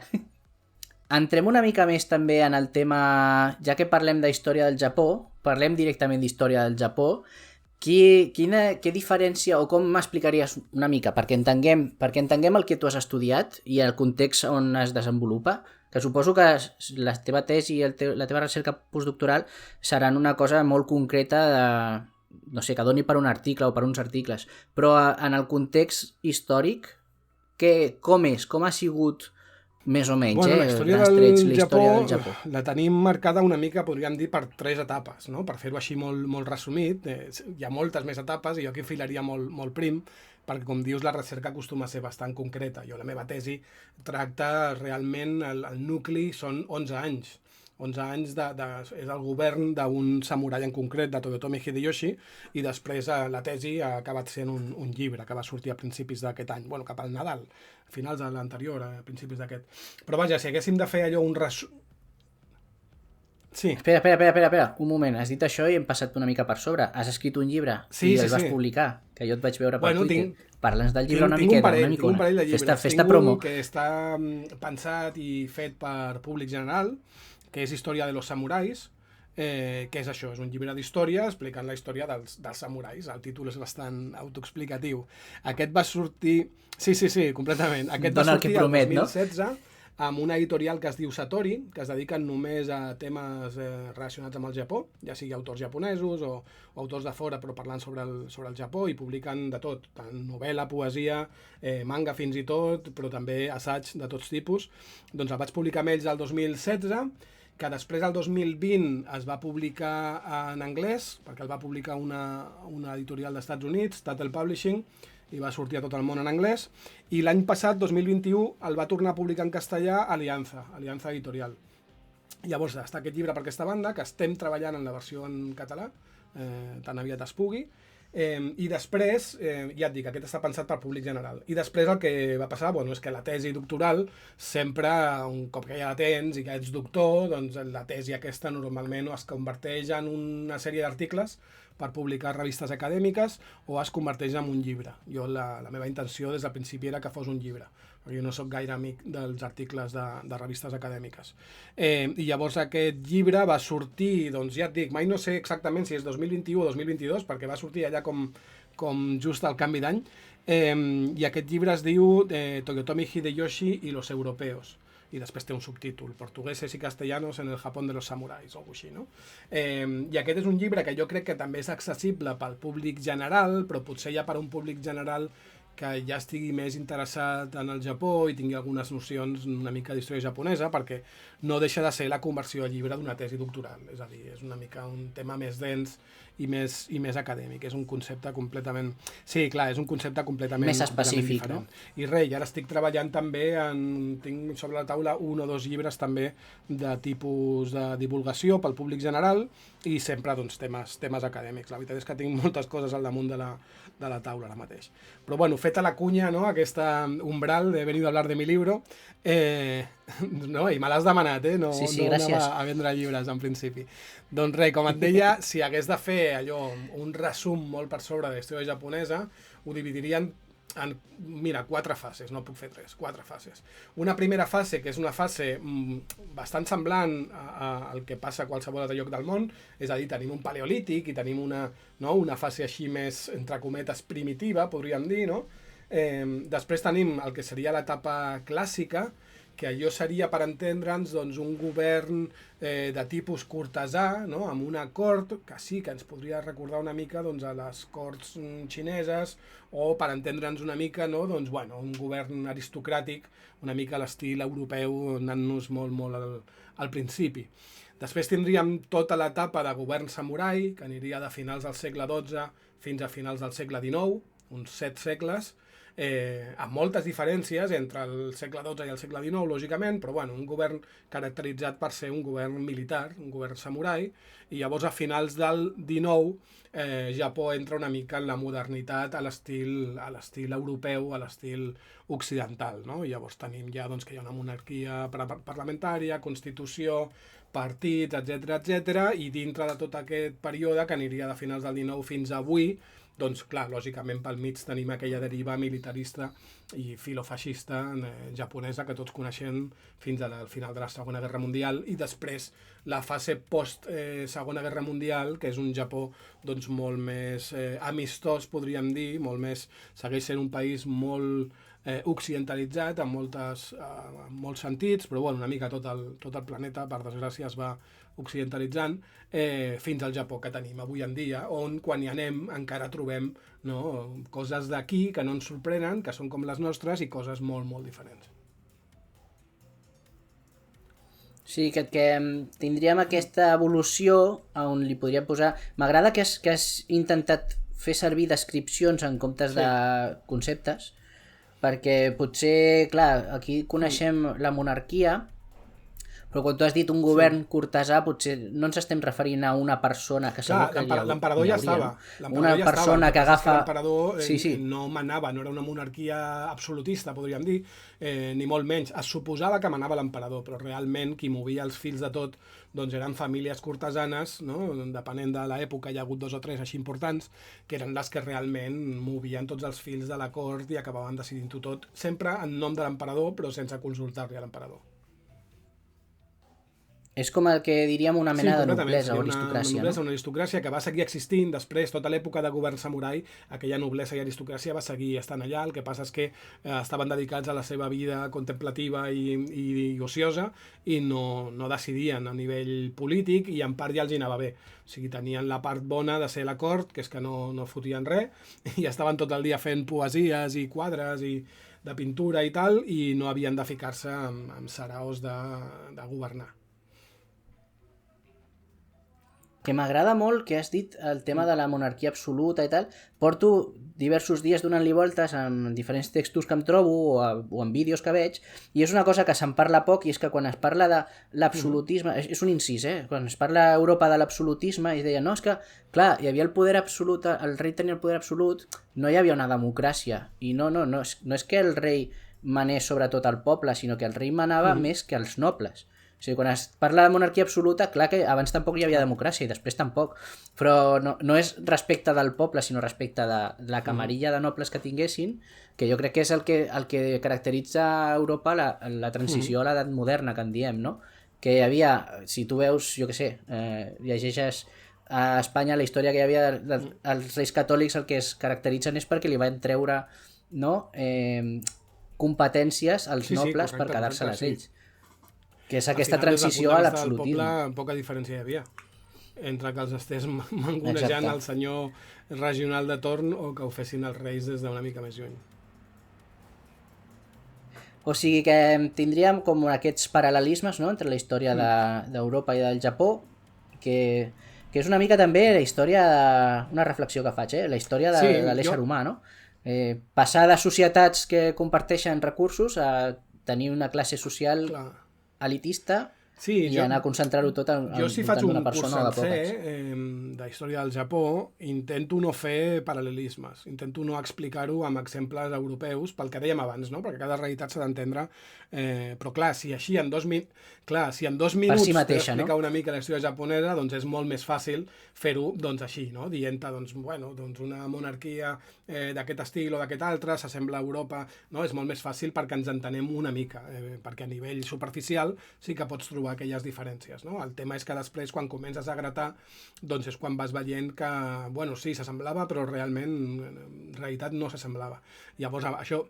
Entrem una mica més també en el tema, ja que parlem d'història del Japó, parlem directament d'història del Japó. Què diferència o com m'explicaries una mica perquè entenguem el que tu has estudiat i el context on es desenvolupa, que suposo que la teva tesi i la teva recerca postdoctoral seran una cosa molt concreta no sé, que doni per un article o per uns articles, però en el context històric com ha sigut més o menys, Bueno, la història grans del trets, la història del Japó Japó. la tenim marcada una mica, podríem dir, per 3 etapes, no? Per fer-ho així molt, molt resumit. Hi ha moltes més etapes i jo aquí filaria molt, molt prim, perquè, com dius, la recerca acostuma a ser bastant concreta. Jo, la meva tesi tracta realment, el nucli són 11 anys. 11 anys és el govern d'un samurai en concret, de Toyotomi Hideyoshi, i després la tesi ha acabat sent un llibre que va sortir a principis d'aquest any, bueno, cap al Nadal, a finals de l'anterior, a principis d'aquest. Però vaja, si haguéssim de fer allò un resum... Sí. Espera, un moment, has dit això i hem passat una mica per sobre. Has escrit un llibre i el vas publicar, que jo et vaig veure per Twitter. Parla'ns del llibre una miqueta, una micona. Tinc un parell de llibres. Festa promo. Que està pensat i fet per públic general, que és Història de los samurais, que és això, és un llibre d'història explicant la història dels samurais. El títol és bastant autoexplicatiu. Aquest va sortir... Sí, completament. Aquest va sortir el 2016 amb una editorial que es diu Satori, que es dediquen només a temes relacionats amb el Japó, ja sigui autors japonesos o autors de fora, però parlant sobre el Japó, i publiquen de tot, tant novel·la, poesia, manga fins i tot, però també assaig de tots tipus. Doncs el vaig publicar amb ells el 2016, que després el 2020 es va publicar en anglès, perquè el va publicar una editorial dels Estats Units, Tattle Publishing, i va sortir a tot el món en anglès, i l'any passat, 2021, el va tornar a publicar en castellà Alianza Editorial. Llavors està aquest llibre per aquesta banda, que estem treballant en la versió en català, tan aviat es pugui, i després, ja et dic, aquest està pensat per públic general. I després el que va passar, és que la tesi doctoral, sempre, un cop que ja la tens i que ets doctor, doncs la tesi aquesta normalment es converteix en una sèrie d'articles per publicar a revistes acadèmiques o es converteix en un llibre. Jo la meva intenció des del principi era que fos un llibre, perquè jo no sóc gaire amic dels articles de revistes acadèmiques. I llavors aquest llibre va sortir, doncs ja et dic, mai no sé exactament si és 2021 o 2022, perquè va sortir allà com just al canvi d'any, i aquest llibre es diu Toyotomi Hideyoshi y los europeos, i després té un subtítol, Portugueses y castellanos en el Japón de los samurais, o alguna cosa així, no? I aquest és un llibre que jo crec que també és accessible pel públic general, però potser ja per un públic general que ja estigui més interessat en el Japó i tingui algunes nocions una mica d'història japonesa, perquè no deixa de ser la conversió a llibre d'una tesi doctoral, és a dir, és una mica un tema més dens i més acadèmic, és un concepte completament... Sí, clar, és un concepte completament... Més específic, diferent. No? I res, i ara estic treballant també tinc sobre la taula 1 o 2 llibres també de tipus de divulgació pel públic general i sempre, doncs, temes acadèmics. La veritat és que tinc moltes coses al damunt de la taula ara mateix. Però, bueno, feta la cunya, no?, aquesta umbral de venido a hablar de mi libro, no, i me l'has demanat, no, sí, no gràcies. Anava a vendre llibres, en principi. Doncs res, com et deia, si hagués de fer allò, un resum molt per sobre de la història japonesa, ho dividiria en 4 fases, no puc fer 3, 4 fases. Una primera fase, que és una fase bastant semblant al que passa a qualsevol altre lloc del món, és a dir, tenim un paleolític i tenim una fase així més, entre cometes, primitiva, podríem dir, no? Després tenim el que seria l'etapa clàssica, que allò seria, per entendre'ns, doncs, un govern de tipus cortesà, no?, amb una cort, que sí que ens podria recordar una mica, doncs, a les corts xineses, o, per entendre'ns una mica, no?, doncs, bueno, un govern aristocràtic, una mica a l'estil europeu, anant-nos molt, molt al principi. Després tindríem tota l'etapa de govern samurai, que aniria de finals del segle XII fins a finals del segle XIX, uns 7 segles, amb moltes diferències entre el segle XII i el segle XIX, lògicament, però bueno, un govern caracteritzat per ser un govern militar, un govern samurai, i llavors a finals del XIX Japó entra una mica en la modernitat a l'estil europeu, a l'estil occidental, no? I llavors tenim ja doncs, que hi ha una monarquia parlamentària, constitució, partits, etc, i dintre de tot aquest període, que aniria de finals del XIX fins a avui, doncs clar, lògicament pel mig tenim aquella deriva militarista i filofeixista japonesa que tots coneixem fins al final de la Segona Guerra Mundial, i després la fase post-Segona Guerra Mundial, que és un Japó doncs, molt més amistós, podríem dir, segueix sent un país molt occidentalitzat en molts sentits, però bueno, una mica tot el planeta, per desgràcia, es va occidentalitzant, fins al Japó que tenim avui en dia, on quan hi anem encara trobem coses d'aquí que no ens sorprenen, que són com les nostres, i coses molt, molt diferents. Sí, que tindríem aquesta evolució on li podríem posar... M'agrada que has intentat fer servir descripcions en comptes de Sí. conceptes, perquè potser, clar, aquí Mm. coneixem la monarquia, però quan tu has dit un Sí. govern cortesà, potser no ens estem referint a una persona, que segur Clar, que l'emperador n'hi ja hauria, estava. no? Una L'emperador ja estava. El persona que que passa és que agafa... l'emperador Sí, sí, no manava, no era una monarquia absolutista, podríem dir, ni molt menys. Es suposava que manava l'emperador, però realment qui movia els fils de tot doncs eren famílies cortesanes, no? Depenent de l'època, hi ha hagut 2 o 3 així importants, que eren les que realment movien tots els fils de la cort i acabaven decidint-ho tot, sempre en nom de l'emperador, però sense consultar-li a l'emperador. és com el que diríem una Sí, mena de completament. noblesa o Seria una aristocràcia, noblesa, no? una aristocràcia que va seguir existint després, tota l'època de govern samurai, aquella noblesa i aristocràcia va seguir estant allà, el que passa és que estaven dedicats a la seva vida contemplativa i ociosa i no decidien a nivell polític i en part ja els hi anava bé. O sigui, tenien la part bona de ser la cort, que és que no fotien res, i estaven tot el dia fent poesies i quadres i de pintura i tal, i no havien de ficar-se amb saraos de governar. Que m'agrada molt que has dit el tema de la monarquia absoluta i tal. Porto diversos dies donant-li voltes en diferents textos que em trobo o en vídeos que veig, i és una cosa que se'n parla poc, i és que quan es parla de l'absolutisme, és un incís, quan es parla a Europa de l'absolutisme, i deia, no, és que, clar, hi havia el poder absolut, el rei tenia el poder absolut, no hi havia una democràcia, i no és que el rei manés sobre tot el poble, sinó que el rei manava més que els nobles. O sigui, quan es parla de monarquia absoluta, clar que abans tampoc hi havia democràcia i després tampoc, però no és respecte del poble, sinó respecte de la camarilla de nobles que tinguessin, que jo crec que és el que caracteritza a Europa la transició a l'edat moderna, que en diem, no? Que hi havia, si tu veus, jo què sé, llegeixes a Espanya la història que hi havia dels reis catòlics, el que es caracteritzen és perquè li van treure, no?, competències als Sí, nobles correcte, per quedar-se-les sí. ells. Que és Al aquesta final, des del transició punt a de vista del l'absolutisme. poble, poca diferència hi havia entre que els estés mangonejant Exacte. el senyor regional de torn o que ho fessin els reis des d'una mica més lluny. O sigui que tindríem com aquests paral·lelismes, no?, entre la història d'Europa i del Japó, que és una mica també la història una reflexió que faig, la història Sí, de l'ésser humà, no? Passar de societats que comparteixen recursos a tenir una classe social Clar. elitista Sí, i anar a concentrar-ho tot jo si faig voltant un d'una curs persona o de sencer poques. de història del Japó, intento no fer paral·lelismes, intento no explicar-ho amb exemples europeus, pel que dèiem abans, no? Perquè cada realitat s'ha d'entendre, però clar, si així en 2 minuts, si en 2 minuts si mateixa, t'he d'explicar no? una mica la història japonesa, doncs és molt més fàcil fer-ho doncs així, no? Dient-te, doncs, bueno, doncs una monarquia d'aquest estil o d'aquest altre s'assembla a Europa, no? És molt més fàcil perquè ens entenem una mica, perquè a nivell superficial sí que pots trobar aquelles diferències, no? El tema és que després, quan comences a gratar, doncs és quan vas veient que, bueno, sí, s'assemblava, però realment en realitat no s'assemblava. Llavors, això...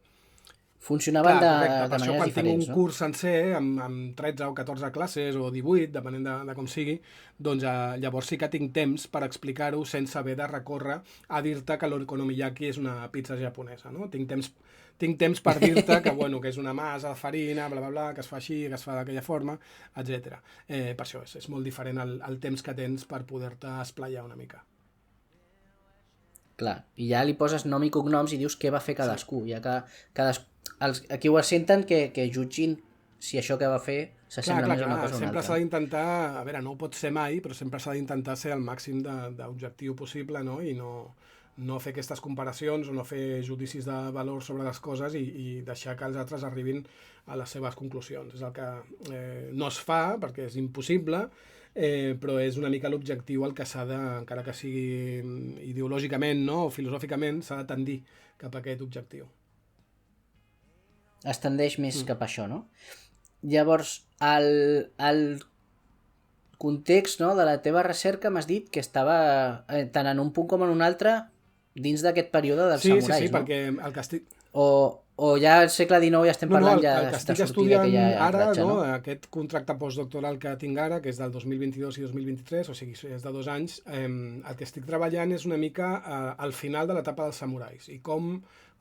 Funcionaven Clar, correcte, de per això maneres quan tinc diferents, un no? curs sencer amb 13 o 14 classes o 18, depenent de com sigui, doncs llavors sí que tinc temps per explicar-ho sense haver de recórrer a dir-te que l'okonomiyaki és una pizza japonesa, no? Tinc temps per dir-te que, bueno, que és una massa de farina, bla, bla, bla, que es fa així, que es fa d'aquella forma, etc. Per això és molt diferent el temps que tens per poder-te esplaiar una mica. Clar, i ja li poses nom i cognoms i dius què va fer cadascú, ja que aquí ho senten que jutgin si això que va fer s'assembla més a una cosa o una sempre s'ha altra. d'intentar, a veure, no ho pot ser mai, però sempre s'ha d'intentar ser el màxim d'objectiu possible, no? I no fer aquestes comparacions o no fer judicis de valor sobre les coses i deixar que els altres arribin a les seves conclusions. És el que no es fa, perquè és impossible, però és una mica l'objectiu al que s'ha de, encara que sigui ideològicament, no? O filosòficament, s'ha de tendir cap a aquest objectiu. Es tendeix més cap a això, no? Llavors, el context, no, de la teva recerca m'has dit que estava tant en un punt com en un altre dins d'aquest període dels samurais, sí, no? perquè el que estic... O ja al segle XIX ja estem parlant el que de estic sortir estudiant d'aquella ara, ratxa, no? Aquest contracte postdoctoral que tinc ara, que és del 2022 i 2023, o sigui, és de 2 anys, el que estic treballant és una mica al final de l'etapa dels samurais i com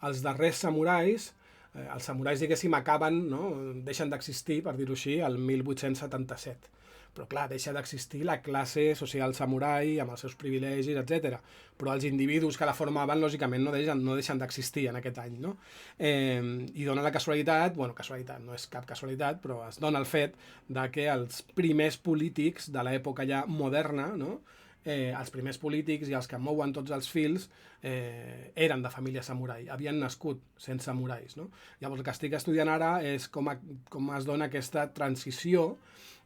els darrers samurais els samurais, diguéssim, acaben, no? Deixen d'existir, per dir-ho així, el 1877. Però clar, deixa d'existir la classe social samurai amb els seus privilegis, etc. Però els individus que la formaven, lògicament, no deixen d'existir en aquest any, no? I dona la casualitat, casualitat, no és cap casualitat, però es dona el fet de que els primers polítics de l'època ja moderna, no? Els primers polítics i els que mouen tots els fils eren de família samurai, havien nascut sent samurais, no? Llavors el que estic estudiant ara és com es dona aquesta transició,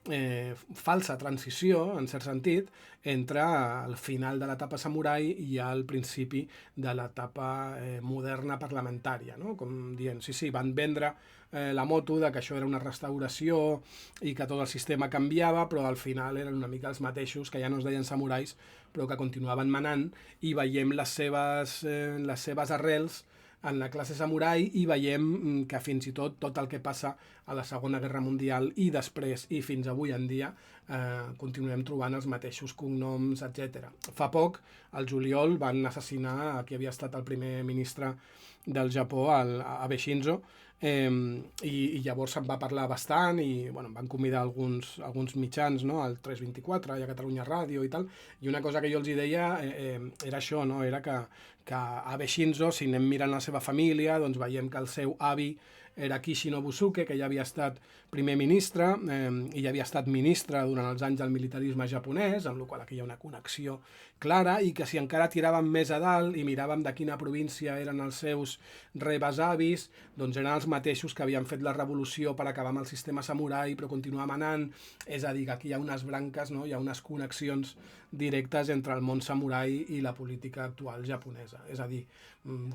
falsa transició, en cert sentit, entre el final de l'etapa samurai i el principi de l'etapa moderna parlamentària, no? Com dient, sí, van vendre la moto de que això era una restauració i que tot el sistema canviava, però al final eren una mica els mateixos, que ja no es deien samurais, però que continuaven manant, i veiem les seves arrels en la classe samurai i veiem que fins i tot el que passa a la Segona Guerra Mundial i després i fins avui en dia continuem trobant els mateixos cognoms, etc. Fa poc, al juliol, van assassinar qui havia estat el primer ministre del Japó, Abe Shinzo, i llavors se'n va parlar bastant i van convidar alguns mitjans, no? Al 324 i a Catalunya Ràdio i tal, i una cosa que jo els hi deia era això, no? Era que Abe Shinzo, si anem mirant la seva família, doncs veiem que el seu avi era Kishi Nobusuke, que ja havia estat primer ministre i ja havia estat ministre durant els anys del militarisme japonès, amb la qual aquí hi ha una connexió clara, i que si encara tiràvem més a dalt i miràvem de quina província eren els seus rebesavis, doncs eren els mateixos que havien fet la revolució per acabar amb el sistema samurai però continuar manant, és a dir, que aquí hi ha unes branques, no? Hi ha unes connexions directes entre el món samurai i la política actual japonesa. És a dir,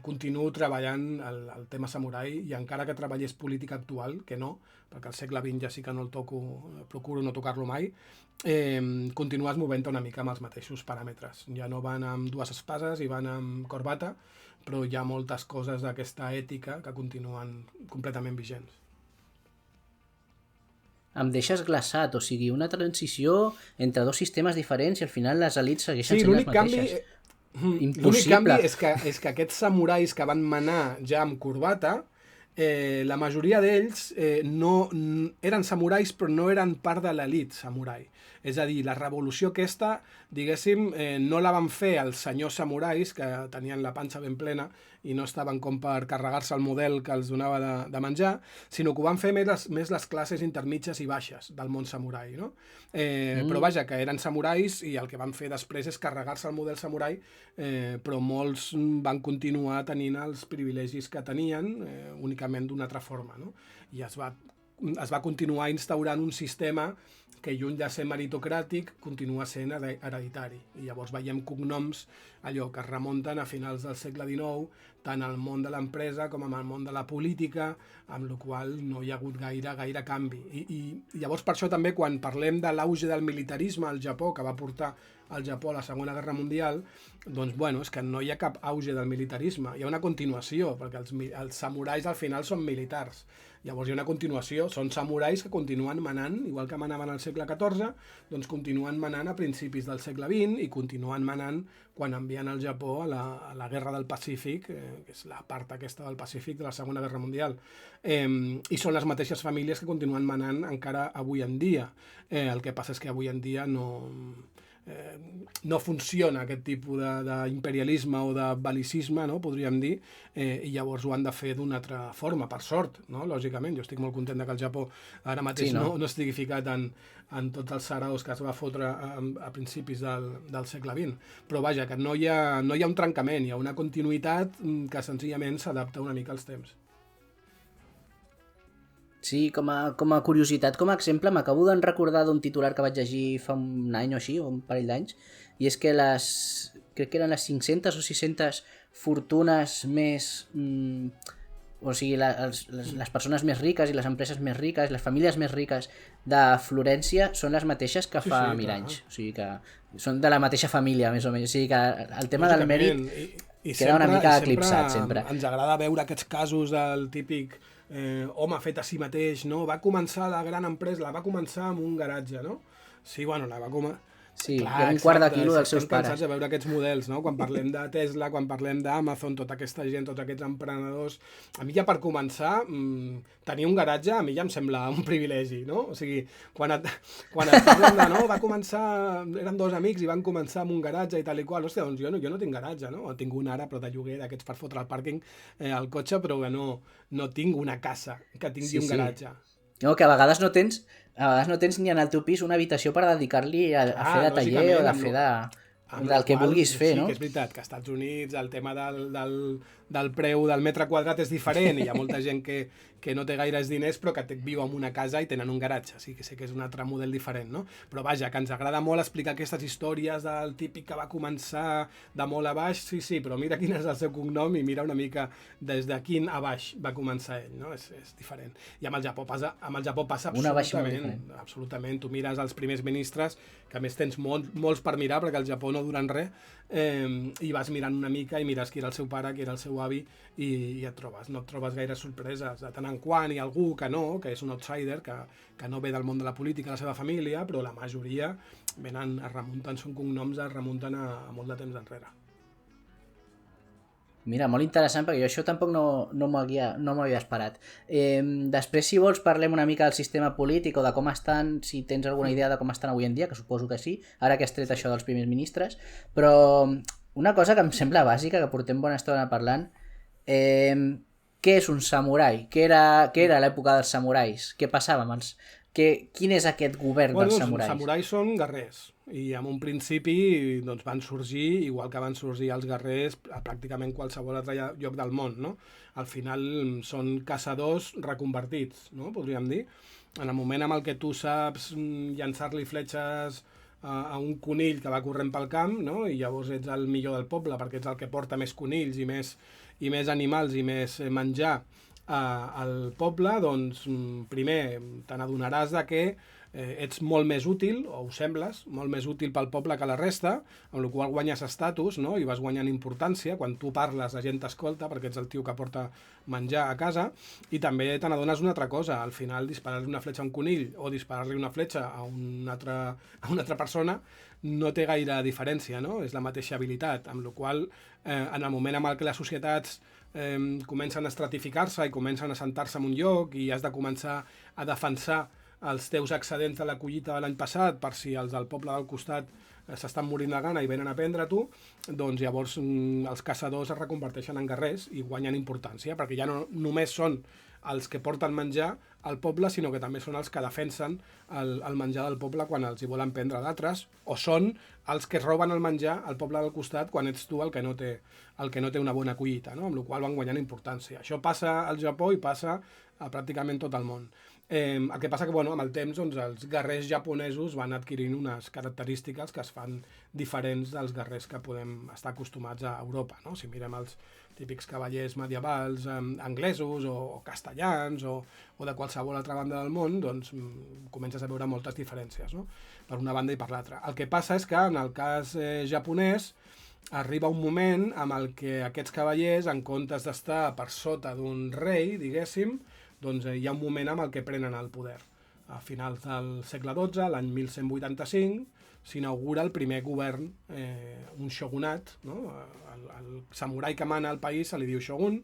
continuo treballant el tema samurai i encara que treballés política actual, que no, perquè al segle XX ja sí que no el toco, procuro no tocar-lo mai, continues movent una mica amb els mateixos paràmetres. Ja no van amb dues espases i van amb corbata, però hi ha moltes coses d'aquesta ètica que continuen completament vigents. Em deixes glaçat, o sigui, una transició entre dos sistemes diferents i al final les elits segueixen sent les mateixes. L'únic canvi és que aquests samurais que van manar ja amb corbata, la majoria d'ells no eren samurais però no eren part de l'elit samurai. És a dir, la revolució aquesta, diguéssim, no la van fer els senyors samurais que tenien la panxa ben plena i no estaven com per carregar-se el model que els donava de menjar, sinó que ho van fer més les classes intermitges i baixes del món samurai, no? Però vaja, que eren samurais i el que van fer després és carregar-se el model samurai, però molts van continuar tenint els privilegis que tenien, únicament d'una altra forma, no? I es va continuar instaurant un sistema que lluny de ser meritocràtic continua sent hereditari. I llavors veiem cognoms allò que es remunten a finals del segle XIX, tant al món de l'empresa com al món de la política, amb la qual no hi ha hagut gaire canvi. I llavors per això també quan parlem de l'auge del militarisme al Japó, que va portar el Japó a la Segona Guerra Mundial, doncs és que no hi ha cap auge del militarisme, hi ha una continuació, perquè els samurais al final són militars. Llavors hi ha una continuació, són samurais que continuen manant, igual que manaven al segle XIV, doncs continuen manant a principis del segle XX i continuen manant quan envien al Japó a la Guerra del Pacífic, que és la part aquesta del Pacífic de la Segona Guerra Mundial. I són les mateixes famílies que continuen manant encara avui en dia. El que passa és que avui en dia no funciona aquest tipus d'imperialisme o de bel·licisme, no? Podríem dir, i llavors ho han de fer d'una altra forma, per sort, no? Lògicament, jo estic molt content que el Japó ara mateix no estigui ficat en tots els saraos que es va fotre a principis del segle XX, però vaja, que no hi ha un trencament, hi ha una continuïtat que senzillament s'adapta una mica als temps. Sí, com a curiositat, com a exemple, m'acabo de recordar d'un titular que vaig llegir fa un any o així, o un parell d'anys, i és que crec que eren les 500 o 600 fortunes més... o sigui, les persones més riques i les empreses més riques, les famílies més riques de Florència són les mateixes que fa 1000 anys. O sigui que són de la mateixa família, més o menys. O sigui que el tema del mèrit queda una mica eclipsat, sempre. Ens agrada veure aquests casos del típic home fet a si mateix, no? Va començar la gran empresa, la va començar amb un garatge, no? Sí, bueno, Sí, Clar, hi ha un quart de exacte, quilo si dels seus estem cansats pares. de veure aquests models, no? Quan parlem de Tesla, quan parlem d'Amazon, tota aquesta gent, tots aquests emprenedors... A mi ja per començar, tenir un garatge a mi ja em sembla un privilegi, no? O sigui, quan et parlen de, no, va començar... Eren dos amics i van començar amb un garatge i tal i qual. Hòstia, doncs jo no tinc garatge, no? O tinc un ara, però de lloguer, d'aquests per fotre al pàrquing al cotxe, però que no tinc una casa que tingui Sí, un sí. garatge. No, que a vegades no tens ni en el teu pis una habitació per dedicar-li a fer Clar, de taller o lògicament, de fer de... amb la del que qual, vulguis fer, sí no? que és veritat que als Estats Units el tema del preu del metre quadrat és diferent i hi ha molta gent que no té gaires diners però que viu en una casa i tenen un garatge, sí que sé que és un altre model diferent, no? Però vaja, que ens agrada molt explicar aquestes històries del típic que va començar de molt a baix, sí, però mira quin és el seu cognom i mira una mica des de quin a baix va començar ell, no? És diferent. I amb el Japó passa Una baixa molt absolutament, diferent. absolutament. Tu mires els primers ministres, que a més tens molts per mirar, perquè al Japó no duren res, i vas mirant una mica i mires qui era el seu pare, qui era el seu avi, i no et trobes gaire sorpreses. De tant en quant hi ha algú que no, que és un outsider, que no ve del món de la política, la seva família, però la majoria es remunten, són cognoms, es remunten a molt de temps enrere. Mira, molt interessant, perquè jo això tampoc no m'havia esperat. Després, si vols, parlem una mica del sistema polític o de com estan, si tens alguna idea de com estan avui en dia, que suposo que sí, ara que has tret això dels primers ministres, però una cosa que em sembla bàsica, que portem bona estona parlant, què és un samurai? Què era l'època dels samurais? Què passava amb els... Quin és aquest govern dels samurais? Els samurais són guerrers i en un principi doncs, van sorgir, igual que van sorgir els guerrers a pràcticament qualsevol altre lloc del món, no? Al final són caçadors reconvertits, no? Podríem dir. En el moment en el que tu saps llançar-li fletxes a un conill que va corrent pel camp, no? I llavors ets el millor del poble perquè ets el que porta més conills i més animals i més menjar al poble, doncs primer te n'adonaràs de que ets molt més útil, o ho sembles, molt més útil pel poble que la resta, amb la qual cosa guanyes estatus, no? I vas guanyant importància. Quan tu parles, la gent t'escolta perquè ets el tio que porta menjar a casa, i també te n'adones una altra cosa. Al final, disparar-li una fletxa a un conill o disparar-li una fletxa a una altra persona no té gaire diferència, no? És la mateixa habilitat, amb la qual en el moment en el que les societats comencen a estratificar-se i comencen a sentar-se en un lloc i has de començar a defensar els teus excedents de la collita de l'any passat per si els del poble del costat s'estan morint de gana i venen a prendre tu, doncs llavors els caçadors es reconverteixen en guerrers i guanyen importància, perquè ja no només són els que porten menjar al poble, sinó que també són els que defensen el menjar del poble quan els hi volen prendre d'altres, o són els que roben el menjar al poble del costat quan ets tu el que no té una bona collita, no? Amb la qual van guanyant importància. Això passa al Japó i passa a pràcticament tot el món. El que passa que amb el temps doncs, els guerrers japonesos van adquirint unes característiques que es fan diferents dels guerrers que podem estar acostumats a Europa, no? Si mirem els típics cavallers medievals anglesos o castellans o de qualsevol altra banda del món, doncs comences a veure moltes diferències, no? Per una banda i per l'altra. El que passa és que en el cas japonès arriba un moment amb el que aquests cavallers, en comptes d'estar per sota d'un rei, diguéssim, doncs hi ha un moment amb el que prenen el poder. A finals del segle XII, l'any 1185, s'inaugura el primer govern, un shogunat, no? El samurai que mana al país se li diu shogun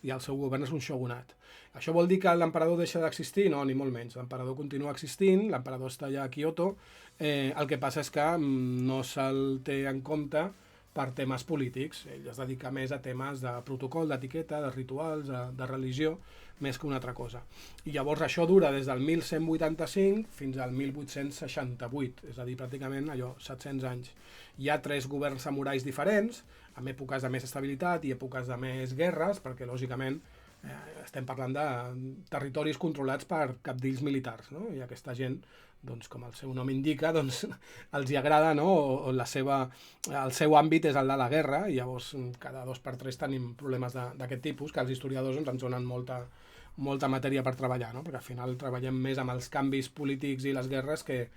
i el seu govern és un shogunat. Això vol dir que l'emperador deixa d'existir? No, ni molt menys. L'emperador continua existint, l'emperador està allà a Kyoto, el que passa és que no se'l té en compte per temes polítics. Ell es dedica més a temes de protocol, d'etiqueta, de rituals, de religió, més que una altra cosa. I llavors això dura des del 1185 fins al 1868, és a dir, pràcticament allò, 700 anys. Hi ha 3 governs samurais diferents, amb èpoques de més estabilitat i èpoques de més guerres, perquè lògicament estem parlant de territoris controlats per capdills militars, no? I aquesta gent, doncs, com el seu nom indica, doncs, els hi agrada, no? El seu àmbit és el de la guerra, i llavors cada 2 per 3 tenim problemes d'aquest tipus, que els historiadors ens donen molta matèria per treballar, no? Perquè al final treballem més amb els canvis polítics i les guerres que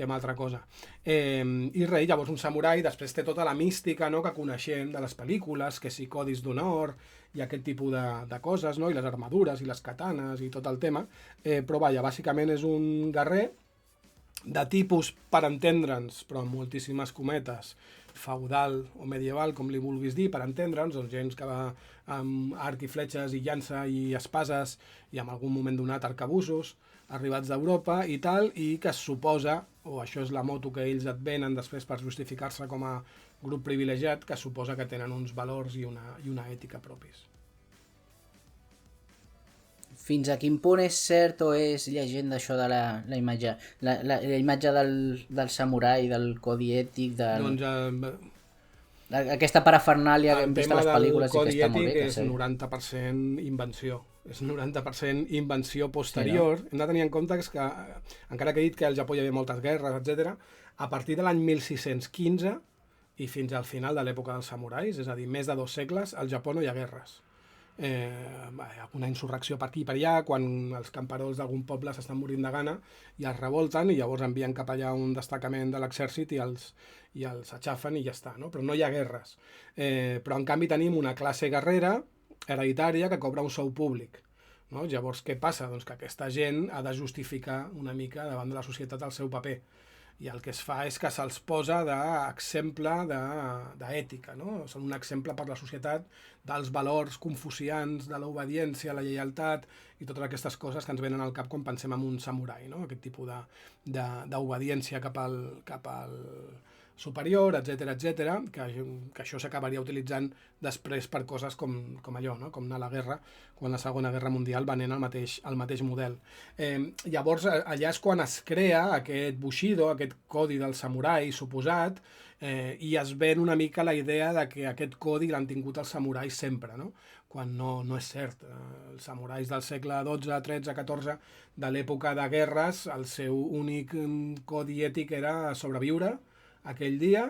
amb altra cosa. I res, llavors un samurai després té tota la mística, no?, que coneixem de les pel·lícules, que si codis d'honor i aquest tipus de coses, no?, i les armadures i les katanes i tot el tema, però vaja, bàsicament és un guerrer de tipus, per entendre'ns, però amb moltíssimes cometes, feudal o medieval, com li vulguis dir, per entendre'ns, doncs gent que va amb arc i fletxes i llança i espases i en algun moment donat arcabusos, arribats d'Europa i tal, i que es suposa, o això és la moto que ells et venen després per justificar-se com a grup privilegiat, que suposa que tenen uns valors i una ètica propis. Fins a quin punt és cert o és llegenda això de la imatge? La imatge del samurai, del codi ètic, Doncs aquesta parafernàlia que hem vist a les pel·lícules i que està molt bé. El tema del codi ètic és 90% invenció. És 90% invenció posterior. Sí, no? Hem de tenir en compte que, encara que he dit que al Japó hi havia moltes guerres, etc., a partir de l'any 1615 i fins al final de l'època dels samurais, és a dir, més de 2 segles, al Japó no hi ha guerres. Una insurrecció per aquí i per allà, quan els camperols d'algun poble s'estan morint de gana i es revolten i llavors envien cap allà un destacament de l'exèrcit i els aixafen i ja està, no? Però no hi ha guerres. Però en canvi tenim una classe guerrera hereditària que cobra un sou públic, no? Llavors què passa? Doncs que aquesta gent ha de justificar una mica davant de la societat el seu paper. I el que es fa és que se'ls posa d'exemple d'ètica, no? Són un exemple per la societat dels valors confucians, de l'obediència, la lleialtat i totes aquestes coses que ens venen al cap quan pensem en un samurai, no? Aquest tipus d'obediència cap al superior, etc, que això s'acabaria utilitzant després per coses com allò, no? Com anar a la guerra, quan la Segona Guerra Mundial venent el mateix model. Llavors, allà és quan es crea aquest bushido, aquest codi del samurai suposat, i es ven una mica la idea de que aquest codi l'han tingut els samurais sempre, no? Quan no és cert. Els samurais del segle XII, XIII, XIV, de l'època de guerres, el seu únic codi ètic era sobreviure aquell dia,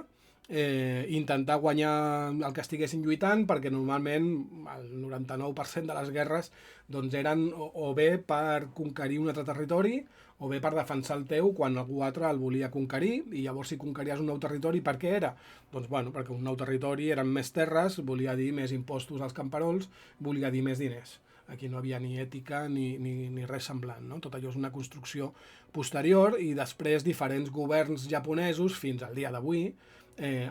intentar guanyar el que estiguessin lluitant, perquè normalment el 99% de les guerres doncs eren o bé per conquerir un altre territori o bé per defensar el teu quan algú altre el volia conquerir, i llavors si conqueries un nou territori, per què era? Doncs bueno, perquè un nou territori eren més terres, volia dir més impostos als camperols, volia dir més diners. Aquí no havia ni ètica ni res semblant, no? Tot allò és una construcció posterior, i després diferents governs japonesos fins al dia d'avui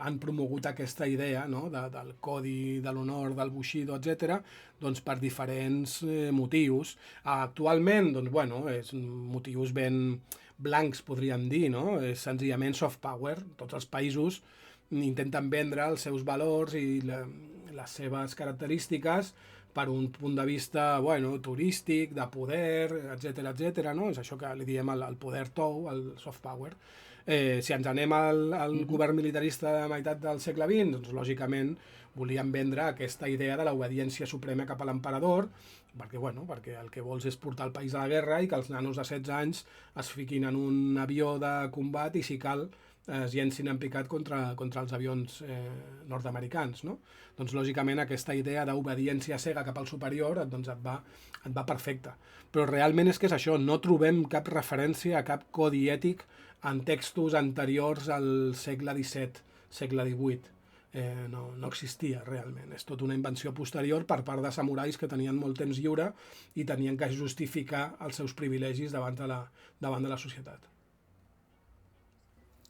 han promogut aquesta idea, no? Del codi de l'honor, del bushido, etc., doncs per diferents motius. Actualment, doncs, bueno, és motius ben blancs, podríem dir, no? És senzillament soft power. Tots els països intenten vendre els seus valors i les seves característiques per un punt de vista, bueno, turístic, de poder, etc, no? És això que li diem el poder tou, el soft power. Si ens anem al govern militarista de meitat del segle XX, doncs lògicament volien vendre aquesta idea de l'obediència suprema cap a l'emperador, perquè el que vols és portar el país a la guerra i que els nanos de 16 anys es fiquin en un avió de combat i, si cal, es llencin en picat contra els avions nord-americans, no? Doncs lògicament aquesta idea d'obediència cega cap al superior et va perfecta. Però realment és que és això, no trobem cap referència a cap codi ètic en textos anteriors al segle XVII, segle XVIII. No existia realment. És tot una invenció posterior per part de samurais que tenien molt temps lliure i tenien que justificar els seus privilegis davant de la societat.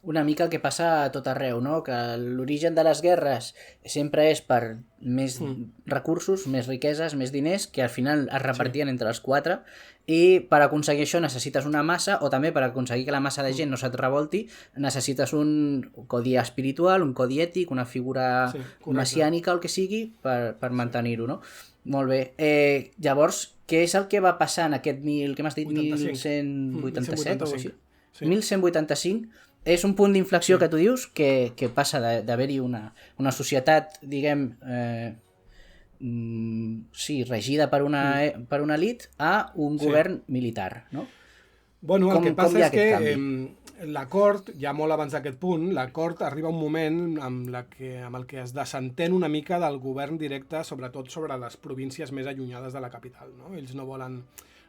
Una mica el que passa a tot arreu, no? Que l'origen de les guerres sempre és per més recursos, més riqueses, més diners, que al final es repartien entre els 4, i per aconseguir això necessites una massa, o també per aconseguir que la massa de gent no se't revolti, necessites un codi espiritual, un codi ètic, una figura messiànica, el que sigui, per mantenir-ho, no? Molt bé. Llavors, què és el que va passar en aquest què m'has dit? 1187 o així? 1185. És un punt d'inflexió que tu dius que passa d'haver-hi una societat, diguem, regida per una elit a un govern militar, no? Bueno, el que passa és que la cort, ja molt abans d'aquest punt, la cort arriba un moment amb el que es desentén una mica del govern directe, sobretot sobre les províncies més allunyades de la capital, no? Ells no volen